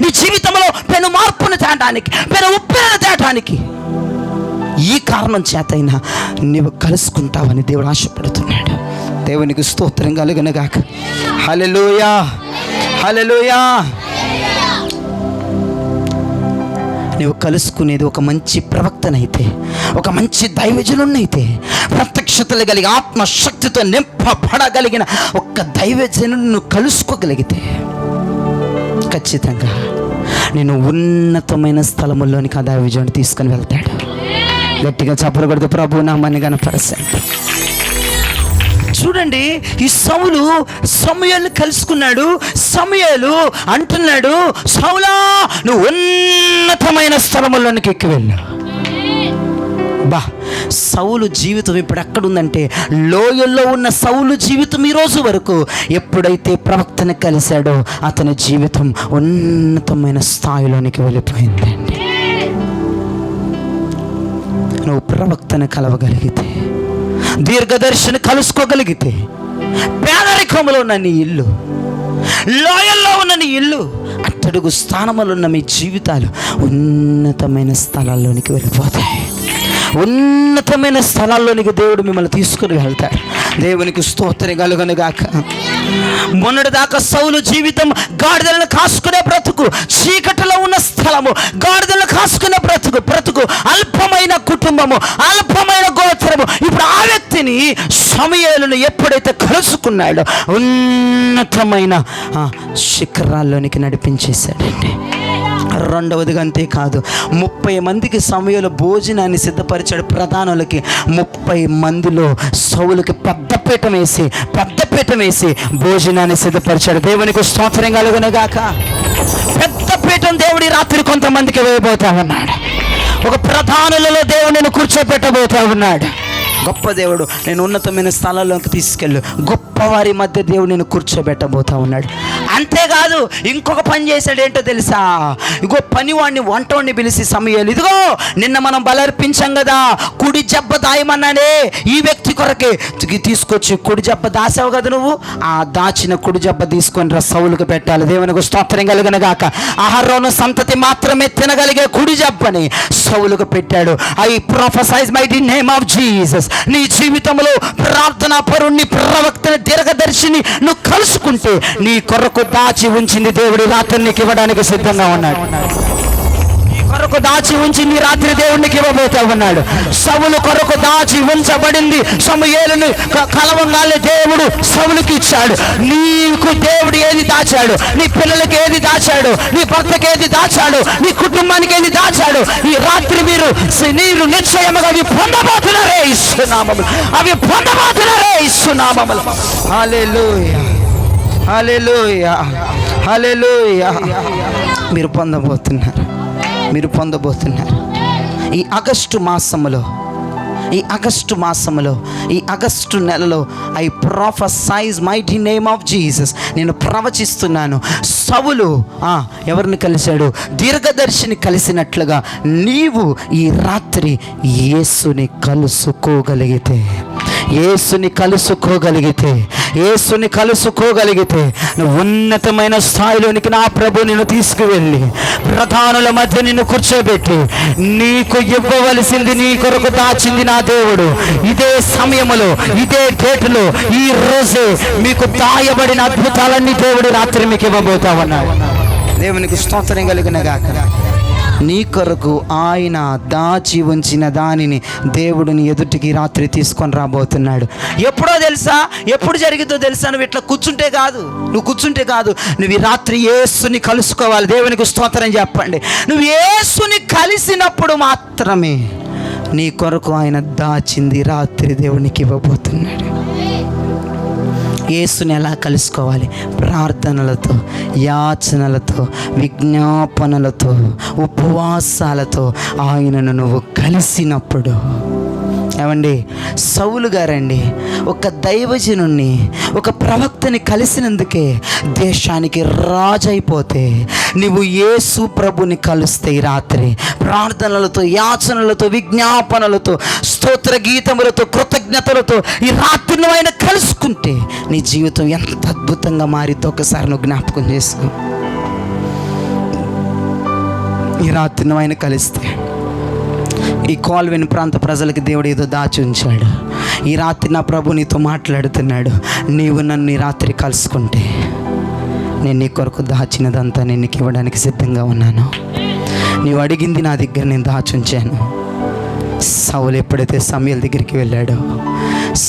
నీ జీవితంలో పెను మార్పును తేటానికి, పెను ఉప్పెను తేటానికి ఈ కారణం చేతైనా నువ్వు కలుసుకుంటావని దేవుడు ఆశపడుతున్నాడు. దేవునికి స్తోత్రం కలుగునుగాక. హల్లెలూయా, హల్లెలూయా. నువ్వు కలుసుకునేది ఒక మంచి ప్రవక్తనైతే, ఒక మంచి దైవజనుడినైతే, ప్రత్యక్షతలు కలిగి ఆత్మశక్తితో నింపబడగలిగిన ఒక దైవజనుడిని నువ్వు కలుసుకోగలిగితే ఖచ్చితంగా నేను ఉన్నతమైన స్థలముల్లోనికి ఆ దైవజనుడు తీసుకొని వెళ్తాడు. గట్టిగా చప్పలు కొడుతూ ప్రభు నామాన్ని గణపరచండి. చూడండి, ఈ సమూయేలుని కలుసుకున్నాడు. సమూయేలు అంటున్నాడు, సౌలా నువ్వు ఉన్నతమైన స్థలముల్లోనికి ఎక్కి వెళ్ళు. సౌలు జీవితం ఇప్పుడు ఎక్కడుందంటే, లోయల్లో ఉన్న సౌలు జీవితం ఈ రోజు వరకు ఎప్పుడైతే ప్రవక్తని కలిశాడో అతని జీవితం ఉన్నతమైన స్థాయిలోనికి వెళ్ళిపోయిందండి. నువ్వు ప్రవక్తని కలవగలిగితే, దీర్ఘదర్శిని కలుసుకోగలిగితే, పేదరికంలో ఉన్న నీ ఇల్లు, లోయల్లో ఉన్న నీ ఇల్లు, అట్టడుగు స్థానములో ఉన్న మీ జీవితాలు ఉన్నతమైన స్థలాల్లోనికి వెళ్ళిపోతాయి. ఉన్నతమైన స్థలాల్లోనికి దేవుడు మిమ్మల్ని తీసుకుని వెళ్తాడు. దేవునికి స్తోత్రం కలుగునుగాక. మొన్నటిదాకా సౌలు జీవితం గాడిదలను కాసుకునే బ్రతుకు, చీకటిలో ఉన్న స్థలము, గాడిదలను కాసుకునే బ్రతుకు, అల్పమైన కుటుంబము, అల్పమైన గోత్రము. ఇప్పుడు ఆ వ్యక్తిని సమూయేలును ఎప్పుడైతే కలుసుకున్నాడో ఉన్నతమైన శిఖరాల్లోనికి నడిపించేశాడండి. రెండవదిగా అంతేకాదు, 30 మందికి సమూయేలు భోజనాన్ని సిద్ధపరిచాడు. ప్రధానులకి 30 మందిలో సౌలుకి పెద్దపీఠం వేసి భోజనాన్ని సిద్ధపరిచాడు. దేవునికి స్తోత్రం కలుగునుగాక. పెద్దపీఠం దేవుడి రాత్రి కొంతమందికి వేయబోతా ఉన్నాడు. ఒక ప్రధానులలో దేవుడు నేను కూర్చోబెట్టబోతా ఉన్నాడు. గొప్ప దేవుడు నేను ఉన్నతమైన స్థలాల్లోకి తీసుకెళ్ళు, గొప్పవారి మధ్య దేవుడు నేను కూర్చోబెట్టబోతా ఉన్నాడు. అంతేకాదు, ఇంకొక పని చేశాడు. ఏంటో తెలుసా? ఇగో పనివాడిని, వంటవాడిని పిలిచి, సమూయేలు ఇదిగో నిన్న మనం బలర్పించాం కదా, కుడి జబ్బ దాయమన్నాడే, ఈ వ్యక్తి కొరకే తీసుకొచ్చి కుడి జబ్బ దాసావు కదా నువ్వు, ఆ దాచిన కుడి జబ్బ తీసుకొని రా సౌలుకు పెట్టాలి. దేవునికి స్తోత్రం కలుగునుగాక. అహరోను సంతతి మాత్రమే తినగలిగే కుడి జబ్బని సౌలుకు పెట్టాడు. I prophesy by the name of Jesus. నీ జీవితంలో ప్రార్థనా పరుణ్ణి, ప్రవక్తని, దీర్ఘదర్శిని నువ్వు కలుసుకుంటే నీ కొరకు దాచి ఉంచింది దేవుడి రాత్రి నీకు ఇవ్వడానికి సిద్ధంగా ఉన్నాడు. కొరకు దాచి ఉంచి నీ రాత్రి దేవుడికి ఇవ్వబోతా ఉన్నాడు. సౌలు కొరకు దాచి ఉంచబడింది సమూయేలుని కలవంగానే దేవుడు సౌలుకి ఇచ్చాడు. నీకు దేవుడు ఏది దాచాడు, నీ పిల్లలకి ఏది దాచాడు, నీ భర్తకి ఏది దాచాడు, నీ కుటుంబానికి ఏది దాచాడు, ఈ రాత్రి మీరు నిశ్చయముగా అవి పొందబోతున్నారే యేసునామములో, అవి పొందబోతున్నారే యేసునామములో. హల్లెలూయా, హల్లెలూయా, హల్లెలూయా. మీరు పొందబోతున్నారు. ఈ ఆగస్టు నెలలో I prophesy mighty name of Jesus. నేను ప్రవచిస్తున్నాను, సౌలు ఎవరిని కలిశాడు? దీర్ఘదర్శిని కలిసినట్లుగా నీవు ఈ రాత్రి యేసుని కలుసుకోగలిగితే, యేసుని కలుసుకోగలిగితే నువ్వు ఉన్నతమైన స్థాయిలోనికి నా ప్రభు నిన్ను తీసుకువెళ్ళి ప్రధానుల మధ్య నిన్ను కూర్చోబెట్టి నీకు ఇవ్వవలసింది నీ కొరకు దాచింది నా దేవుడు ఇదే సమయములో ఇదే డేటులో ఈ రోజే మీకు దాయబడిన అద్భుతాలన్నీ దేవుడు రాత్రి మీకు ఇవ్వబోతా ఉన్నాడు. దేవునికి స్తోత్రం కలుగును గాక. నీ కొరకు ఆయన దాచి ఉంచిన దానిని దేవుడిని ఎదుటికి రాత్రి తీసుకొని రాబోతున్నాడు. ఎప్పుడో తెలుసా, ఎప్పుడు జరిగిద్దో తెలుసా? నువ్వు ఇట్లా కూర్చుంటే కాదు, నువ్వు ఈ రాత్రి యేసుని కలుసుకోవాలి. దేవునికి స్తోత్రం చెప్పండి. నువ్వు యేసుని కలిసినప్పుడు మాత్రమే నీ కొరకు ఆయన దాచింది రాత్రి దేవునికి ఇవ్వబోతున్నాడు. యేసుని ఎలా కలుసుకోవాలి? ప్రార్థనలతో, యాచనలతో, విజ్ఞాపనలతో, ఉపవాసాలతో ఆయనను నువ్వు కలిసినప్పుడు. ఏమండి, సౌలు గారండి ఒక దైవజనుణ్ణి, ఒక ప్రవక్తని కలిసినందుకే దేశానికి రాజు అయిపోతే, నువ్వు యేసు ప్రభుని కలిస్తే ఈ రాత్రి ప్రార్థనలతో, యాచనలతో, విజ్ఞాపనలతో, స్తోత్ర గీతములతో, కృతజ్ఞతలతో ఈ రాత్రి నువ్వు ఆయన కలుసుకుంటే నీ జీవితం ఎంత అద్భుతంగా మారితో ఒకసారి నువ్వు జ్ఞాపకం చేసుకో. ఈ రాత్రి నువ్వు ఆయన కలిస్తే ఈ కాల్వెన్ ప్రాంత ప్రజలకి దేవుడు ఏదో దాచి ఉంచాడు. ఈ రాత్రి నా ప్రభు నీతో మాట్లాడుతున్నాడు. నీవు నన్ను ఈ రాత్రి కలుసుకుంటే నేను నీ కొరకు దాచినదంతా నేను నీకు ఇవ్వడానికి సిద్ధంగా ఉన్నాను. నీవు అడిగింది నా దగ్గర నేను దాచి ఉంచాను. సౌలు ఎప్పుడైతే సమూయేలు దగ్గరికి వెళ్ళాడో,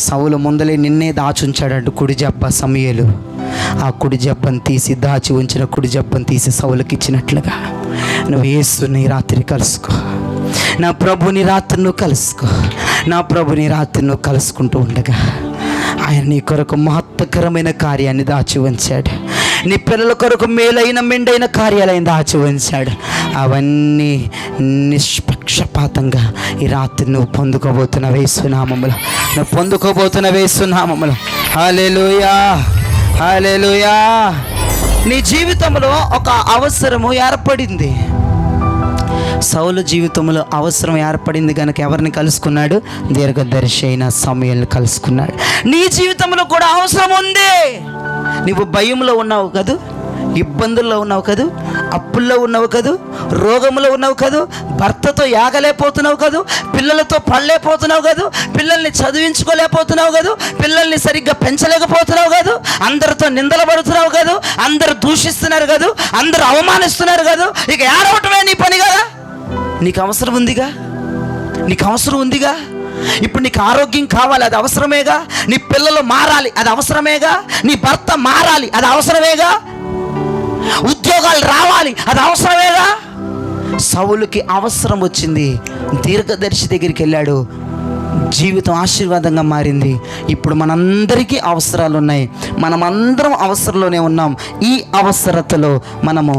సౌలు ముందలే నిన్నే దాచి ఉంచాడు కుడి జబ్బ సమూయేలు. ఆ కుడి జబ్బను తీసి, దాచి ఉంచిన కుడి జబ్బను తీసి సౌలుకి ఇచ్చినట్లుగా నువ్వు యేసుని రాత్రి కలుసుకో. నా ప్రభుని రాత్రి నువ్వు కలుసుకో. నా ప్రభుని రాత్రి నువ్వు కలుసుకుంటూ ఉండగా ఆయన నీ కొరకు మహత్తకరమైన కార్యాన్ని దాచి ఉంచాడు. నీ పిల్లల కొరకు మేలైన మెండైన కార్యాలయం దాచి ఉంచాడు. అవన్నీ నిష్పక్షపాతంగా ఈ రాత్రి నువ్వు పొందుకోబోతున్న యేసునామములో, హల్లెలూయా, హల్లెలూయా. నీ జీవితంలో ఒక అవసరము ఏర్పడింది. సౌలు జీవితంలో అవసరం ఏర్పడింది కనుక ఎవరిని కలుసుకున్నాడు? దీర్ఘదర్శి అయిన సమూయేలుని కలుసుకున్నాడు. నీ జీవితంలో కూడా అవసరం ఉంది. నువ్వు భయంలో ఉన్నావు కదూ, ఇబ్బందుల్లో ఉన్నావు కదూ, అప్పుల్లో ఉన్నావు కదూ, రోగంలో ఉన్నావు కదూ, భర్తతో యాగలేకపోతున్నావు కదూ, పిల్లలతో పడలేకపోతున్నావు కదూ, పిల్లల్ని చదివించుకోలేకపోతున్నావు కదూ, పిల్లల్ని సరిగ్గా పెంచలేకపోతున్నావు కదూ, అందరితో నిందలు పడుతున్నావు కదూ, అందరు దూషిస్తున్నారు కదూ, అందరూ అవమానిస్తున్నారు కదూ. ఇక ఏడవటమే నీ పని కదా. నీకు అవసరం ఉందిగా. ఇప్పుడు నీకు ఆరోగ్యం కావాలి, అది అవసరమేగా. నీ పిల్లలు మారాలి, అది అవసరమేగా. నీ భర్త మారాలి, అది అవసరమేగా. ఉద్యోగాలు రావాలి, అది అవసరమేగా. సౌలుకి అవసరం వచ్చింది, దీర్ఘదర్శి దగ్గరికి వెళ్ళాడు, జీవితం ఆశీర్వాదంగా మారింది. ఇప్పుడు మనందరికీ అవసరాలు ఉన్నాయి, మనమందరం అవసరంలోనే ఉన్నాం. ఈ అవసరతలో మనము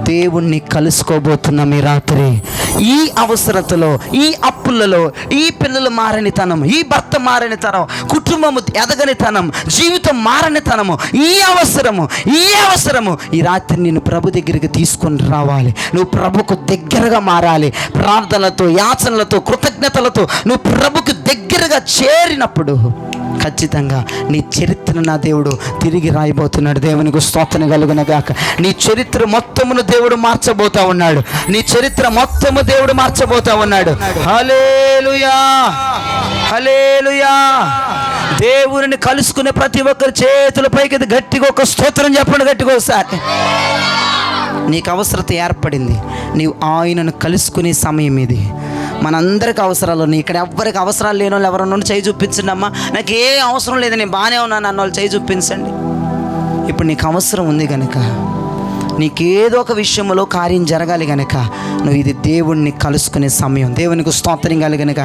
దేవుణ్ణి కలుసుకోబోతున్నాం ఈ రాత్రి. ఈ అవసరతలో, ఈ అప్పులలో, ఈ పిల్లలు మారనితనం, ఈ భర్త మారనితనం, కుటుంబము ఎదగనితనం, జీవితం మారనితనము, ఈ అవసరము ఈ రాత్రి నేను ప్రభు దగ్గరికి తీసుకొని రావాలి. నువ్వు ప్రభుకు దగ్గరగా మారాలి. ప్రార్థనలతో, యాచనలతో, కృతజ్ఞతలతో నువ్వు ప్రభుకు దగ్గరగా చేరినప్పుడు ఖచ్చితంగా నీ చరిత్ర నా దేవుడు తిరిగి రాయబోతున్నాడు. దేవునికి స్తోత్రం కలుగును గాక. నీ చరిత్ర మొత్తమును దేవుడు మార్చబోతా ఉన్నాడు. హల్లెలూయా, హల్లెలూయా. దేవుని కలుసుకునే ప్రతి ఒక్కరి చేతుల పైకి గట్టిగా ఒక స్తోత్రం చెప్పండి, గట్టిగా ఒకసారి. నీకు అవసరత ఏర్పడింది, నీవు ఆయనను కలుసుకునే సమయం ఇది. మనందరికి అవసరాలు ఉన్నాయి. ఇక్కడ ఎవ్వరికి అవసరాలు లేని వాళ్ళు ఎవరన్నా చేయి చూపించండి. అమ్మా నాకు ఏ అవసరం లేదు, నేను బాగానే ఉన్నాను అన్న వాళ్ళు చేయి చూపించండి. ఇప్పుడు నీకు అవసరం ఉంది కనుక, నీకేదో ఒక విషయంలో కార్యం జరగాలి కనుక నువ్వు ఇది దేవుణ్ణి కలుసుకునే సమయం. దేవునికి స్తోత్రం కలి కనుక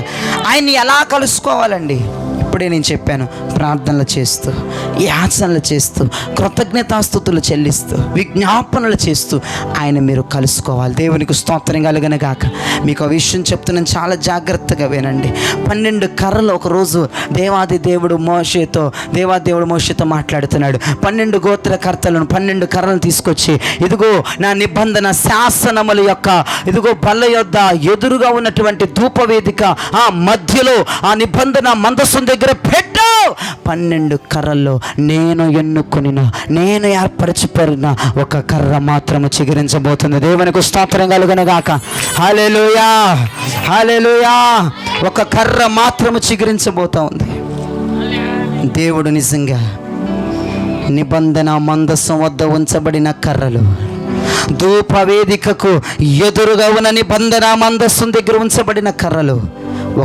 ఆయన్ని ఎలా కలుసుకోవాలండి? ఇప్పుడే నేను చెప్పాను, ప్రార్థనలు చేస్తూ, యాచనలు చేస్తూ కృతజ్ఞతాస్తుతులు చెల్లిస్తూ విజ్ఞాపనలు చేస్తూ ఆయన మీరు కలుసుకోవాలి. దేవునికి స్తోత్రం కలుగును గాక. మీకు ఆ విషయం చెప్తున్నాను, చాలా జాగ్రత్తగా వినండి. 12 కర్రలు ఒకరోజు దేవాది దేవుడు మోషేతో మాట్లాడుతున్నాడు. 12 గోత్రకర్తలను 12 కర్రలను తీసుకొచ్చి, ఇదిగో నా నిబంధన శాసనముల యొక్క ఇదిగో బల్ల యొద్ద ఎదురుగా ఉన్నటువంటి ధూపవేదిక ఆ మధ్యలో ఆ నిబంధన మందసం దగ్గర పెట్టు. 12 కర్రల్లో నేను ఎన్నుకొనిన, నేను ఏర్పరచిపోయిన ఒక కర్ర మాత్రము చిగురించబోతుంది. దేవునికి స్తోత్రం కలుగును గాక. హల్లెలూయా, హల్లెలూయా. ఒక కర్ర మాత్రము చిగురించబోతా ఉంది. దేవుడు నిజంగా నిబంధన మందసం వద్ద ఉంచబడిన కర్రలు, ధూపవేదికకు ఎదురుగా ఉన్న నిబంధన మందసం దగ్గర ఉంచబడిన కర్రలు,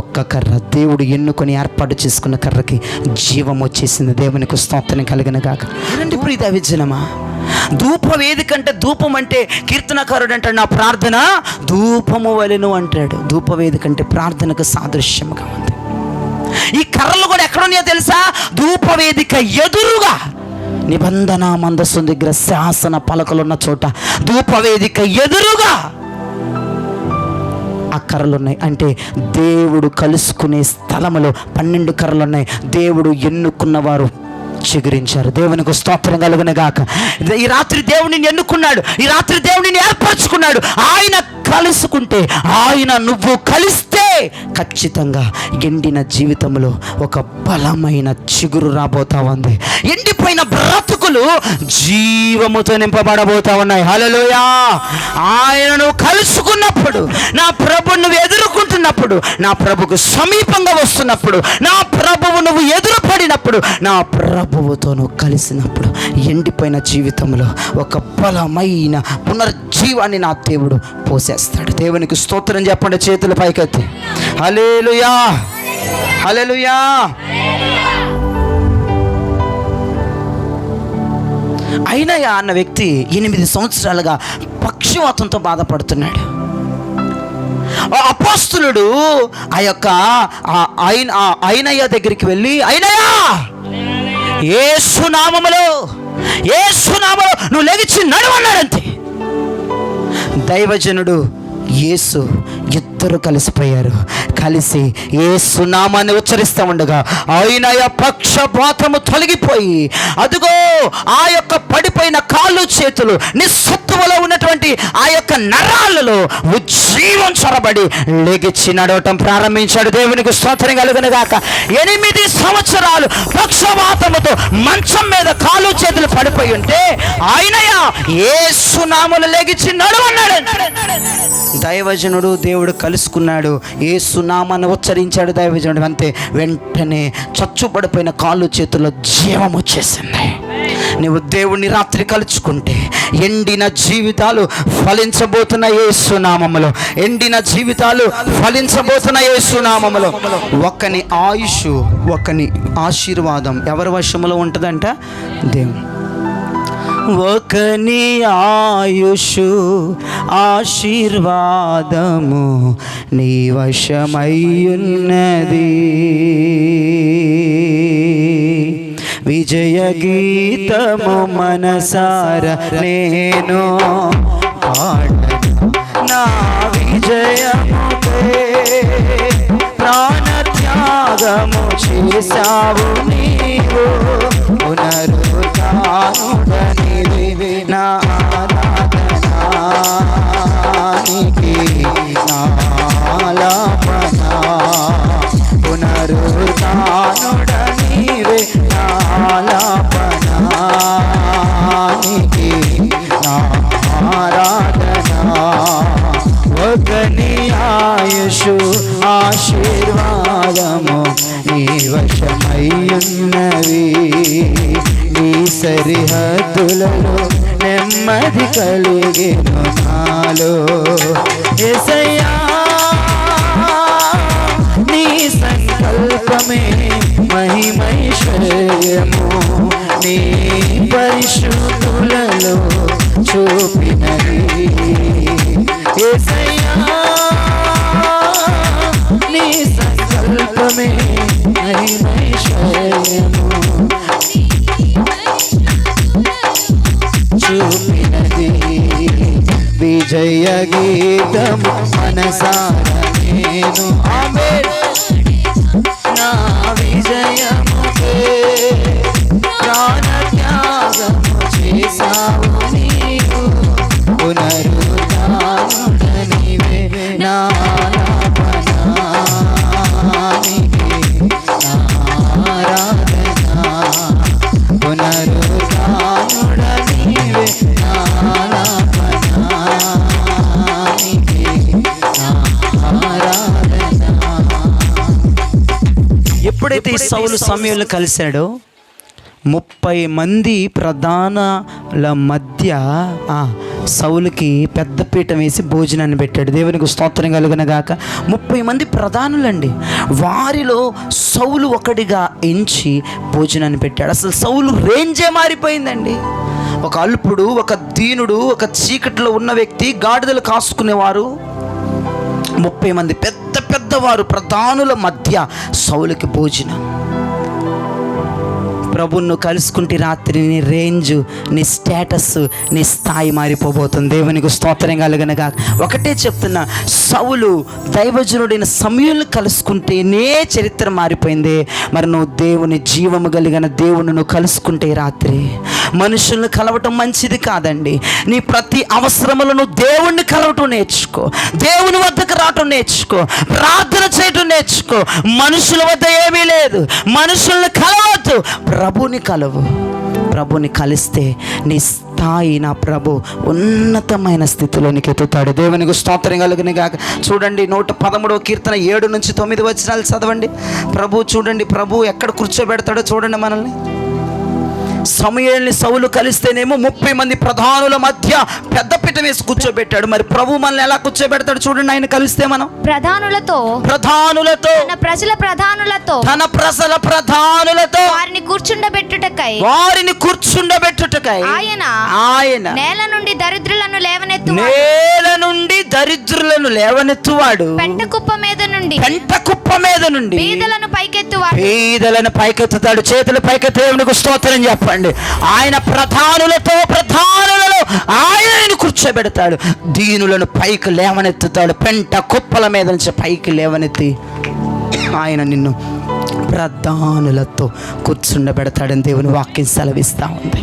ఒక్క కర్ర దేవుడు ఎన్నుకొని ఏర్పాటు చేసుకున్న కర్రకి జీవం వచ్చేసింది. దేవునికి స్తోత్రం కలిగిన గాక. ఏంటంటే ప్రీత విజనమా, ధూపవేదిక అంటే, ధూపం అంటే కీర్తనకారుడు అంటాడు నా ప్రార్థన ధూపము వలెను అంటాడు. ధూపవేదిక అంటే ప్రార్థనకు సాదృశ్యంగా ఉంది. ఈ కర్రలు కూడా ఎక్కడున్నాయో తెలుసా? ధూపవేదిక ఎదురుగా నిబంధన మందసం దగ్గర శాసన పలకలున్న చోట ధూపవేదిక ఎదురుగా ఆ కర్రలు ఉన్నాయి. అంటే దేవుడు కలుసుకునే స్థలములో 12 కర్రలు ఉన్నాయి. దేవుడు ఎన్నుకున్న వారు చిగురించారు. దేవునికి స్తోత్రం కలుగును గాక. ఈ రాత్రి దేవుడిని ఎన్నుకున్నాడు, ఈ రాత్రి దేవుడిని ఏర్పరచుకున్నాడు. ఆయన కలుసుకుంటే, ఆయన నువ్వు కలిస్తే ఖచ్చితంగా ఎండిన జీవితంలో ఒక బలమైన చిగురు రాబోతా ఉంది. ఎండిపోయిన బ్రతుకులు జీవముతో నింపబడబోతా ఉన్నాయి. హల్లెలూయా. ఆయనను కలుసుకున్నప్పుడు, నా ప్రభువు నువ్వు ఎదుర్కొంటున్నప్పుడు, నా ప్రభుకు సమీపంగా వస్తున్నప్పుడు, నా ప్రభువు నువ్వు ఎదురుపడినప్పుడు, నా ప్రభువుతో నువ్వు కలిసినప్పుడు ఎండిపోయిన జీవితంలో ఒక బలమైన పునర్జీవాన్ని నా దేవుడు పోసేస్తాడు. దేవునికి స్తోత్రం చెప్పండి, చేతుల పైకెత్తి. హల్లెలూయా, హల్లెలూయా. అయినయ్య అన్న వ్యక్తి 8 సంవత్సరాలుగా పక్షవాతంతో బాధపడుతున్నాడు. అపోస్తలుడు ఆ యొక్క అయినయ్య దగ్గరికి వెళ్ళి, అయినయ్య యేసు నామములో నువ్వు లెగిచి నడువన్నాడంతే. దైవజనుడు యేసు ఇద్దరు కలిసిపోయారు. కలిసి యేసు నామాన్ని ఉచ్చరిస్తూ ఉండగా అయినయ్య పక్షపాతము తొలగిపోయి, అదుగో ఆ యొక్క పడిపోయిన కాళ్ళు చేతులు నిస్సత్తువలో ఉన్నటువంటి ఆ యొక్క నరాలలో ఉజ్జీవం చొరబడి లెగిచి నడవటం ప్రారంభించాడు. దేవునికి స్తోత్రం కలుగును గాక. 8 సంవత్సరాలు పక్షపాతముతో మంచం మీద కాళ్ళు చేతులు పడిపోయి ఉంటే ఆయనయ్య యేసు నామములో లెగిచి నడవన్నాడు. దైవజనుడు దేవుడు కలుసుకున్నాడు, యేసు నామాన్ని ఉచ్చరించాడు దైవజనుడు. అంతే, వెంటనే చచ్చుపడిపోయిన కాళ్ళు చేతుల్లో జీవం వచ్చేసింది. నువ్వు దేవుణ్ణి రాత్రి కలుసుకుంటే ఎండిన జీవితాలు ఫలించబోతున్న యేసు నామములో, ఎండిన జీవితాలు ఫలించబోతున్న యేసు నామములో. ఒకని ఆయుష్, ఒకని ఆశీర్వాదం ఎవరి వశములో ఉంటుందంట? దేవుడు. ఒకని ఆయుషు ఆశీర్వాదము నీ వశమయ్యున్నది. విజయ గీతము మనసార నేను పాడను, నా విజయముకే ప్రాణత్యాగము చేశావు నీవు. పునరుత్థానుడనివి నా ఆరాధనానికి నాలాపన. పునరుత్థానుడనివి నాలాపనానికి నా ఆరాధన. ఒకని ఆయుషు ఆశీర్వాదము నీ వశమయ్యున్నవి. నీ సరిహద్దులలో నెమ్మది కలిగెను నాలో. యేసయ్యా నీ సంకల్పమే మహిమైశ్వర్యము, నీ పరిశుద్ధులలో చూపినది. యేసయ్యా నీ సంకల్పమే మహిమైశ్వర్యము. చూపినది విజయ గీతం మనసారా నేను ఆమేన్ నా విజయముకే ప్రాణ త్యాగము చేసావు నీవు పునరుద్ధానుడ నీవే నా ఆలాపనానికి ఆరాధన పునరుద్ధానుడ నీవే నా ఆలాపనానికి ఆరాధన. ఎప్పుడైతే ఈ సౌలు సమయంలో కలిశాడో 30 మంది ప్రధానుల మధ్య సౌలుకి పెద్ద పీఠం వేసి భోజనాన్ని పెట్టాడు. దేవునికి స్తోత్రం కలుగునగాక. 30 మంది ప్రధానులండి. వారిలో సౌలు ఒకడిగా ఎంచి భోజనాన్ని పెట్టాడు. అసలు సౌలు రేంజే మారిపోయిందండి. ఒక అల్పుడు, ఒక దీనుడు, ఒక చీకటిలో ఉన్న వ్యక్తి, గాడిదలు కాసుకునేవారు, 30 మంది పెద్ద పెద్దవారు ప్రధానుల మధ్య సౌలుకి భోజనం. ప్రభువును కలుసుకుంటే రాత్రి నీ రేంజ్, నీ స్టేటస్, నీ స్థాయి మారిపోబోతుంది. దేవునికి స్తోత్రం కలుగనగా. ఒకటే చెప్తున్నా, సౌలు దైవజనుడైన సమూయేలును కలుసుకుంటేనే చరిత్ర మారిపోయింది. మరి నువ్వు దేవుని జీవము కలిగిన దేవుని నువ్వు కలుసుకుంటే రాత్రి మనుషులను కలవటం మంచిది కాదండి. నీ ప్రతి అవసరములను దేవుణ్ణి కలవటం నేర్చుకో, దేవుని వద్దకు రావటం నేర్చుకో, ప్రార్థన చేయటం నేర్చుకో. మనుషుల వద్ద ఏమీ లేదు, మనుషులను కలవద్దు, ప్రభుని కలవు. ప్రభుని కలిస్తే నీ స్థాయి నా ప్రభు ఉన్నతమైన స్థితిలోనికి ఎత్తుతాడు. దేవునికి స్తోత్రం కలుగును గాక. చూడండి 113వ కీర్తన 7 నుంచి 9 వచనాలు చదవండి. ప్రభు చూడండి, ప్రభు ఎక్కడ కూర్చోబెడతాడో చూడండి మనల్ని. సమూయేలుని సౌలు కలిస్తేనేమో 30 మంది ప్రధానుల మధ్య పెద్ద పీఠం వేసి కూర్చోబెట్టాడు. మరి ప్రభు మనల్ని ఎలా కూర్చోబెడతాడు చూడండి. ఆయన కలిస్తే మనం ప్రధానులతో తన ప్రజల ప్రధానులతో వారిని కూర్చుండబెట్టుటకై ఆయన నేల నుండి దరిద్రులను లేవనెత్తువాడు. పెంట కుప్ప మీద నుండి బీదలను పైకెత్తుతాడు. చేతులు పైకెత్తి దేవునికి స్తోత్రం చెప్పండి. ఆయన ప్రధానులలో ఆయనను కూర్చోబెడతాడు. దీనులను పైకి లేవనెత్తుతాడు. పెంట కుప్పల మీద నుంచి పైకి లేవనెత్తి ఆయన నిన్ను ప్రధానులతో కూర్చుండబెడతాడని దేవుని వాక్యం సెలవిస్తూ ఉంది.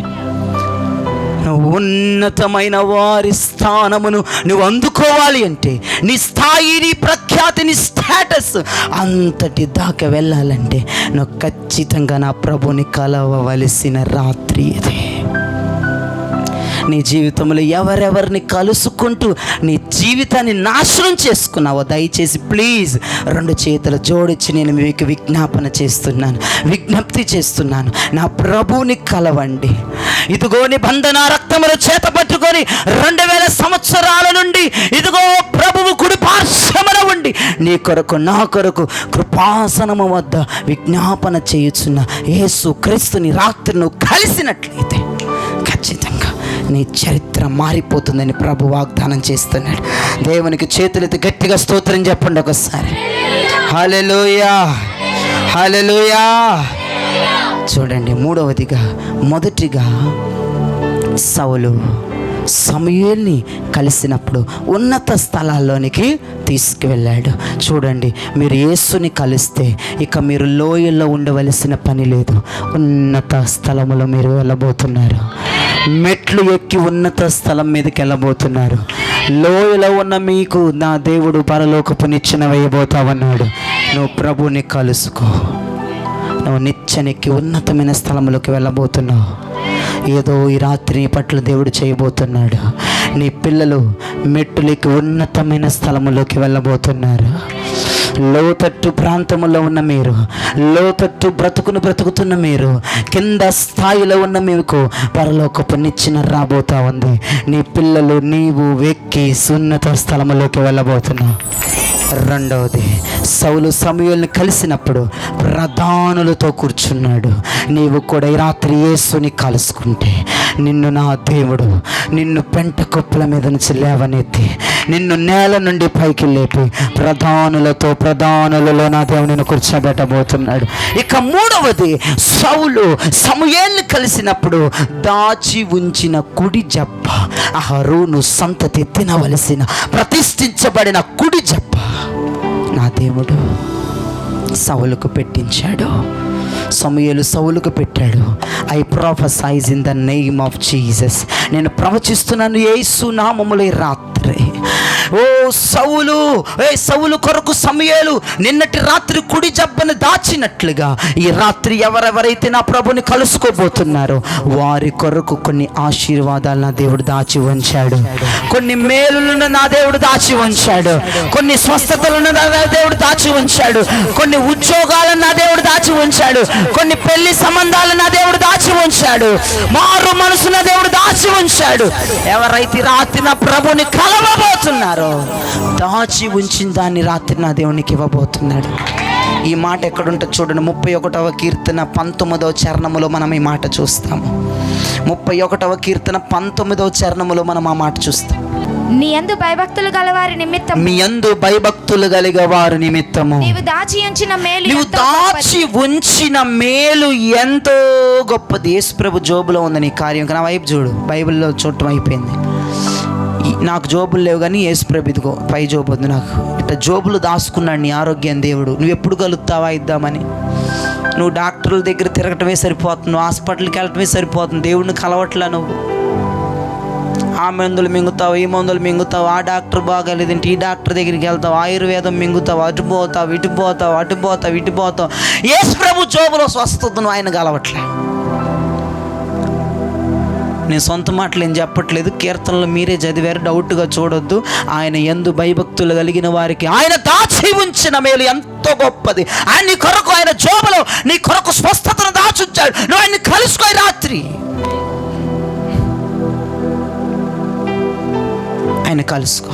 నువ్వు ఉన్నతమైన వారి స్థానమును నువ్వు అందుకోవాలి అంటే, నీ స్థాయి, నీ ప్రఖ్యాతి, నీ స్టేటస్ అంతటి దాకా వెళ్ళాలంటే నువ్వు ఖచ్చితంగా నా ప్రభుని కలవవలసిన రాత్రి ఇది. నీ జీవితంలో ఎవరెవరిని కలుసుకుంటూ నీ జీవితాన్ని నాశనం చేసుకున్నావో దయచేసి ప్లీజ్ 2 చేతులు జోడించి నేను మీకు విజ్ఞప్తి చేస్తున్నాను. నా ప్రభువుని కలవండి. ఇదిగో నిబంధన రక్తములు చేత పట్టుకొని 2000 సంవత్సరాల నుండి ఇదిగో ప్రభువు కుడి పార్శ్వమున ఉండి నీ కొరకు నా కొరకు కృపాసనము వద్ద విజ్ఞాపన చేయుచున్న యేసు క్రీస్తుని రాత్రి నువ్వు కలిసినట్లయితే ఖచ్చితంగా నీ చరిత్ర మారిపోతుందని ప్రభు వాగ్దానం చేస్తున్నాడు. దేవునికి చేతులెత్తి గట్టిగా స్తోత్రం చెప్పండి ఒకసారి. హల్లెలూయా, హల్లెలూయా. చూడండి, మొదటిగా సౌలు సమూయేలుని కలిసినప్పుడు ఉన్నత స్థలాల్లోనికి తీసుకువెళ్ళాడు. చూడండి, మీరు యేసుని కలిస్తే ఇక మీరు లోయల్లో ఉండవలసిన పని లేదు. ఉన్నత స్థలములో మీరు వెళ్ళబోతున్నారు. మెట్లు ఎక్కి ఉన్నత స్థలం మీదకి వెళ్ళబోతున్నారు. లోయలో ఉన్న మీకు నా దేవుడు పరలోకపు నిచ్చెన వేయబోతావన్నాడు. నువ్వు ప్రభుని కలుసుకో. నువ్వు నిచ్చెనెక్కి ఉన్నతమైన స్థలంలోకి వెళ్ళబోతున్నావు. ఏదో ఈ రాత్రి నీ పట్ల దేవుడు చేయబోతున్నాడు. నీ పిల్లలు మెట్టులకి ఉన్నతమైన స్థలములోకి వెళ్ళబోతున్నారు. లోతట్టు ప్రాంతంలో ఉన్న మీరు, లోతట్టు బ్రతుకుతున్న మీరు, కింద స్థాయిలో ఉన్న మీకు పరలోకపు నిచ్చెన రాబోతా ఉంది. నీ పిల్లలు, నీవు వెక్కి ఉన్నత స్థలములోకి వెళ్ళబోతున్నావు. రెండవది, సౌలు సమూయేలుని కలిసినప్పుడు ప్రధానులతో కూర్చున్నాడు. నీవు కూడా ఈ రాత్రి యేసుని కలుసుకుంటే నిన్ను నా దేవుడు నిన్ను పెంట కుప్పల మీద నుంచి లేవనెత్తి నిన్ను నేల నుండి పైకి లేపి ప్రధానులలో నా దేవుని కూర్చోబెట్టబోతున్నాడు. ఇక మూడవది, సౌలు సమూయేలుని కలిసినప్పుడు దాచి ఉంచిన కుడి జబ్బ, అహరోను సంతతి తినవలసిన ప్రతిష్ఠించబడిన కుడి జబ్బ నా దేవుడు సౌలుకు పెట్టించాడు. సమూయేలు సౌలుకు పెట్టాడు. I prophesy in the name of Jesus. నేను ప్రవచిస్తున్నాను యేసు నామములో ఈ రాత్రి. ఓ సౌలు, సౌలు కొరకు సమూయేలు నిన్నటి రాత్రి కుడి జబ్బను దాచినట్లుగా ఈ రాత్రి ఎవరెవరైతే నా ప్రభుని కలుసుకోబోతున్నారో వారి కొరకు కొన్ని ఆశీర్వాదాలు నా దేవుడు దాచి ఉంచాడు, కొన్ని మేలులను నా దేవుడు దాచి ఉంచాడు, కొన్ని స్వస్థతలను నా దేవుడు దాచి ఉంచాడు, కొన్ని ఉద్యోగాలను నా దేవుడు దాచి ఉంచాడు, కొన్ని పెళ్లి సంబంధాలను నా దేవుడు దాచి ఉంచాడు, మారు మనసు నా దేవుడు దాచి ఉంచాడు. ఎవరైతే రాత్రి నా ప్రభుని కలవబోతున్నారో దాచి ఉంచిన దాన్ని రాత్రి నా దేవునికి ఇవ్వబోతున్నాడు. ఈ మాట ఎక్కడుంటుంది చూడండి. 31వ కీర్తన 19వ చరణములో మనం ఈ మాట చూస్తాము. 31వ కీర్తన 19వ చరణములో మనం ఆ మాట చూస్తాం. నీ యందు భయభక్తులు గలవారి నిమిత్తం, మీ యందు భయభక్తులు కలిగే వారి నిమిత్తము నీవు దాచి ఉంచిన మేలు నీవు ఎంతో దాచి గొప్పది. ఉంచిన మేలు ఎంతో గొప్పది. యేసు ప్రభు జోబులో ఉంది నీ కార్యం. నా వైపు చూడు, బైబిల్లో చూడటం అయిపోయింది. నాకు జోబులు లేవు కానీ యేసు ప్రభు ఇదిగో పై జోబు ఉంది నాకు. ఇట్లా జోబులు దాచుకున్నాడు నీ ఆరోగ్యం దేవుడు. నువ్వు ఎప్పుడు కలుగుతావా ఇద్దామని. నువ్వు డాక్టర్ల దగ్గర తిరగటమే సరిపోతుంది, నువ్వు హాస్పిటల్కి వెళ్ళటమే సరిపోతుంది. దేవుడిని కలవట్లా నువ్వు. ఆ మందులు మింగుతావు, ఈ మందులు మింగుతావు, ఆ డాక్టర్ బాగాలేదంటే ఈ డాక్టర్ దగ్గరికి వెళ్తావు, ఆయుర్వేదం మింగుతావు, అటు పోతావు ఇటు పోతావు. యేసు ప్రభు జోబులో స్వస్థతను ఆయన కలవట్లే. నేను సొంత మాటలు ఏం చెప్పట్లేదు, కీర్తనలు మీరే చదివారు, డౌట్గా చూడొద్దు. ఆయన యందు భయభక్తులు కలిగిన వారికి ఆయన దాచి ఉంచిన మేలు ఎంతో గొప్పది. ఆయన నీ కొరకు ఆయన జోబులో నీ కొరకు స్వస్థతను దాచుంచాడు. నువ్వు ఆయన్ని కలుసుకో రాత్రి. ఆయన కలుసుకో.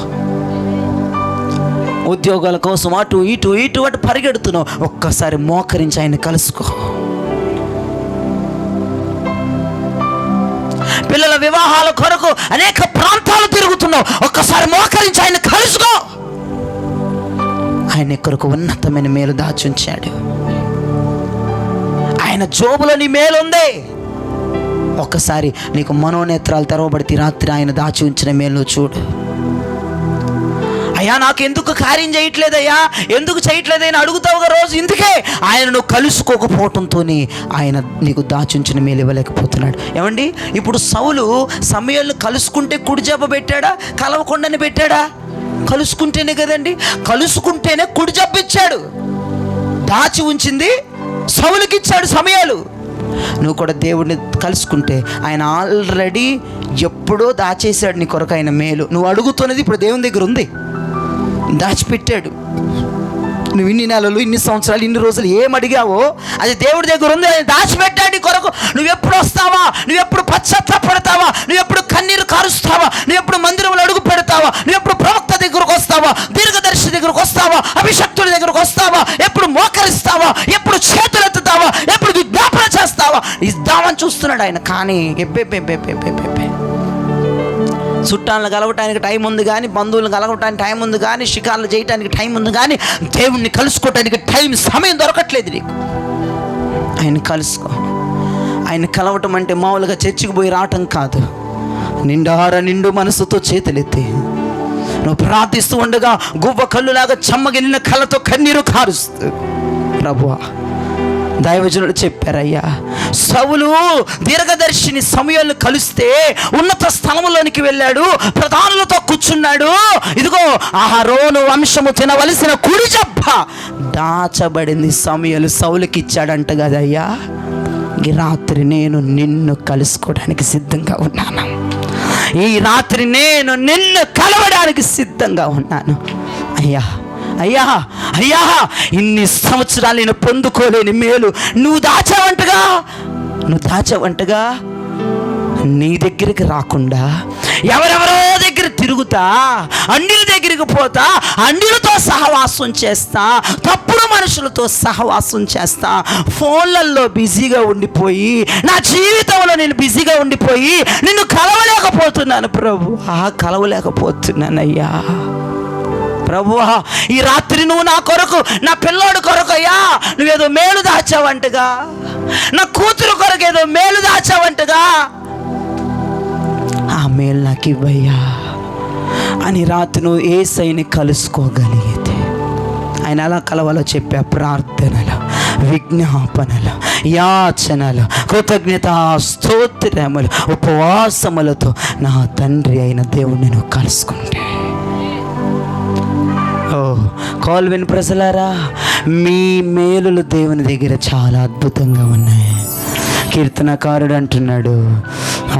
ఉద్యోగాల కోసం అటు ఇటు పరిగెడుతున్నావు, ఒక్కసారి మోకరించి ఆయన కలుసుకో. పిల్లల వివాహాల కొరకు అనేక ప్రాంతాలు తిరుగుతున్నావు, ఒక్కసారి మోకరించి ఆయన కలుసుకో. ఆయన కొరకు ఉన్నతమైన మేలు దాచుంచాడు. ఆయన జోబులో నీ మేలు ఉంది. ఒక్కసారి నీకు మనోనేత్రాలు తెరవబడితే రాత్రి ఆయన దాచి ఉంచిన మేలు చూడు. అయ్యా నాకు ఎందుకు కార్యం చేయట్లేదయ్యా, ఎందుకు చేయట్లేదని అడుగుతావుగా రోజు. ఇందుకే ఆయన నువ్వు కలుసుకోకపోవటంతో ఆయన నీకు దాచుంచిన మేలు ఇవ్వలేకపోతున్నాడు. ఏమండి, ఇప్పుడు సౌలు సమూయేలును కలుసుకుంటే కుడి జబ్బ పెట్టాడా, కలవకుండానే పెట్టాడా? కలుసుకుంటేనే కదండి, కలుసుకుంటేనే కుడి జబ్బ ఇచ్చాడు. దాచి ఉంచింది సౌలుకి ఇచ్చాడు సమూయేలు. నువ్వు కూడా దేవుడిని కలుసుకుంటే ఆయన ఆల్రెడీ ఎప్పుడో దాచేశాడు నీ కొరకు ఆయన మేలు. నువ్వు అడుగుతున్నది ఇప్పుడు దేవుని దగ్గర ఉంది, దాచిపెట్టాడు. నువ్వు ఇన్ని నెలలు, ఇన్ని సంవత్సరాలు, ఇన్ని రోజులు ఏం అడిగావో అది దేవుడి దగ్గర ఉంది. ఆయన దాచిపెట్టాడు నీ కొరకు. నువ్వు ఎప్పుడు వస్తావా, నువ్వు ఎప్పుడు పశ్చాత్తాపడతావా, నువ్వు ఎప్పుడు కన్నీరు కారుస్తావా, నువ్వు ఎప్పుడు మందిరంలో అడుగు పెడతావా, నువ్వు ఎప్పుడు ప్రవక్త దగ్గరకు వస్తావా, దీర్ఘదర్శి దగ్గరకు వస్తావా, అభిషక్తుడి దగ్గరకు వస్తావా, ఎప్పుడు మోకరిస్తావా, ఎప్పుడు చేతులు ఎత్తుతావా, ఎప్పుడు విజ్ఞాపన చేస్తావా, ఇద్దామని చూస్తున్నాడు ఆయన. కానీ చుట్టాలను కలవటానికి టైం ఉంది కానీ, బంధువులను కలవటానికి టైం ఉంది కానీ, షికార్లు చేయటానికి టైం ఉంది కానీ, దేవుణ్ణి కలుసుకోవటానికి సమయం దొరకట్లేదు నీకు. ఆయన కలుసుకో. ఆయన కలవటం అంటే మామూలుగా చర్చికి పోయి రావటం కాదు. నిండు మనసుతో చేతులెత్తి నువ్వు ప్రార్థిస్తూ ఉండగా గువ్వ కళ్ళులాగా చెమ్మగిలిన కళ్ళతో కన్నీరు కారుస్తూ, ప్రభువా, దైవజనులు చెప్పారయ్యా, సౌలు దీర్ఘదర్శిని సమూయేలును కలిస్తే ఉన్నత స్థలములోనికి వెళ్ళాడు, ప్రధానులతో కూర్చున్నాడు. ఇదిగో అహరోను వంశము తినవలసిన కుడి జబ్బ దాచబడింది సమూయేలు సౌలుకి ఇచ్చాడంట కదయ్యా. ఈ రాత్రి నేను నిన్ను కలుసుకోవడానికి సిద్ధంగా ఉన్నాను. ఈ రాత్రి నేను నిన్ను కలవడానికి సిద్ధంగా ఉన్నాను. అయ్యా, ఇన్ని సంవత్సరాలు నేను పొందుకోలేని మేలు నువ్వు దాచావంటగా. నీ దగ్గరికి రాకుండా ఎవరెవరో దగ్గర తిరుగుతూ తిరుగుతా, అండిల దగ్గరికి పోతా, అండిలతో సహవాసం చేస్తా, తప్పుడు మనుషులతో సహవాసం చేస్తా, ఫోన్లలో బిజీగా ఉండిపోయి, నా జీవితంలో నేను బిజీగా ఉండిపోయి నిన్ను కలవలేకపోతున్నాను ప్రభు. కలవలేకపోతున్నానయ్యా ప్రభువా. ఈ రాత్రి నువ్వు నా కొరకు, నా పిల్లోడు కొరకు అయ్యా నువ్వేదో మేలు దాచావంటగా, నా కూతురు కొరకు ఏదో మేలు దాచావంటగా, ఆ మేలు నాకు ఇవ్వయ్యా అని రాత్రి నువ్వు యేసయ్యని కలుసుకోగలిగితే, ఆయన ఎలా కలవాలో చెప్పా, ప్రార్థనలు, విజ్ఞాపనలు, యాచనలు, కృతజ్ఞత స్తోత్రములు, ఉపవాసములతో నా తండ్రి అయిన దేవుణ్ణి నువ్వు కలుసుకుంటే, ఓ కాల్విన్ ప్రజలారా, మీ మేలులు దేవుని దగ్గర చాలా అద్భుతంగా ఉన్నాయి. కీర్తనకారుడు అంటున్నాడు,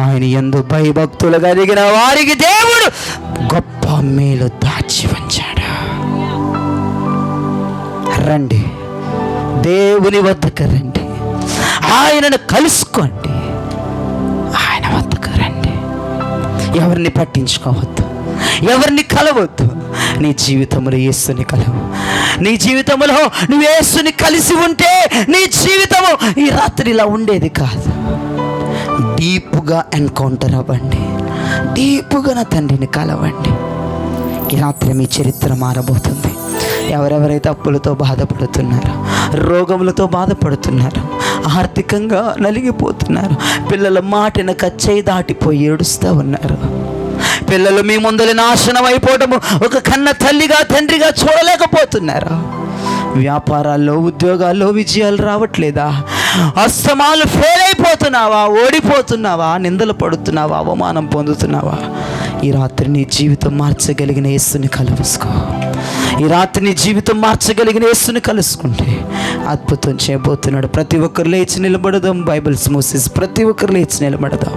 ఆయన యందు భయభక్తులు కలిగిన వారికి దేవుడు గొప్ప మేలు దాచి ఉంచాడు. రండి, దేవుని వద్దకు రండి, ఆయనను కలుసుకోండి, ఆయన వద్దకు రండి. ఎవరిని పట్టించుకోవద్దు, ఎవరిని కలవద్దు. నీ జీవితంలో యేసుని కలవు. నీ జీవితంలో నువ్వు యేసుని కలిసి ఉంటే నీ జీవితము ఈ రాత్రి ఇలా ఉండేది కాదు. డీప్గా ఎన్కౌంటర్ అవ్వండి, డీప్గా నా తండ్రిని కలవండి. ఈ రాత్రి మీ చరిత్ర మారబోతుంది. ఎవరెవరైతే అప్పులతో బాధపడుతున్నారో, రోగములతో బాధపడుతున్నారో, ఆర్థికంగా నలిగిపోతున్నారు, పిల్లల మాటను కచ్చేయి దాటిపోయి ఏడుస్తూ ఉన్నారు, పిల్లలు మీ ముందర నాశనం అయిపోవటము ఒక కన్న తల్లిగా తండ్రిగా చూడలేకపోతున్నారు, వ్యాపారాల్లో ఉద్యోగాల్లో విజయాలు రావట్లేదా, అస్తమాలు ఫెయిల్ అయిపోతున్నావా, ఓడిపోతున్నావా, నిందలు పడుతున్నావా, అవమానం పొందుతున్నావా, ఈ రాత్రి నీ జీవితం మార్చగలిగిన యేసుని కలుసుకో. ఈ రాత్రి నీ జీవితం మార్చగలిగిన యేసుని కలుసుకుంటే అద్భుతం చేయబోతున్నాడు. ప్రతి ఒక్కరు లేచి నిలబడదాం. బైబిల్స్ మూసేసి ప్రతి ఒక్కరు లేచి నిలబడదాం.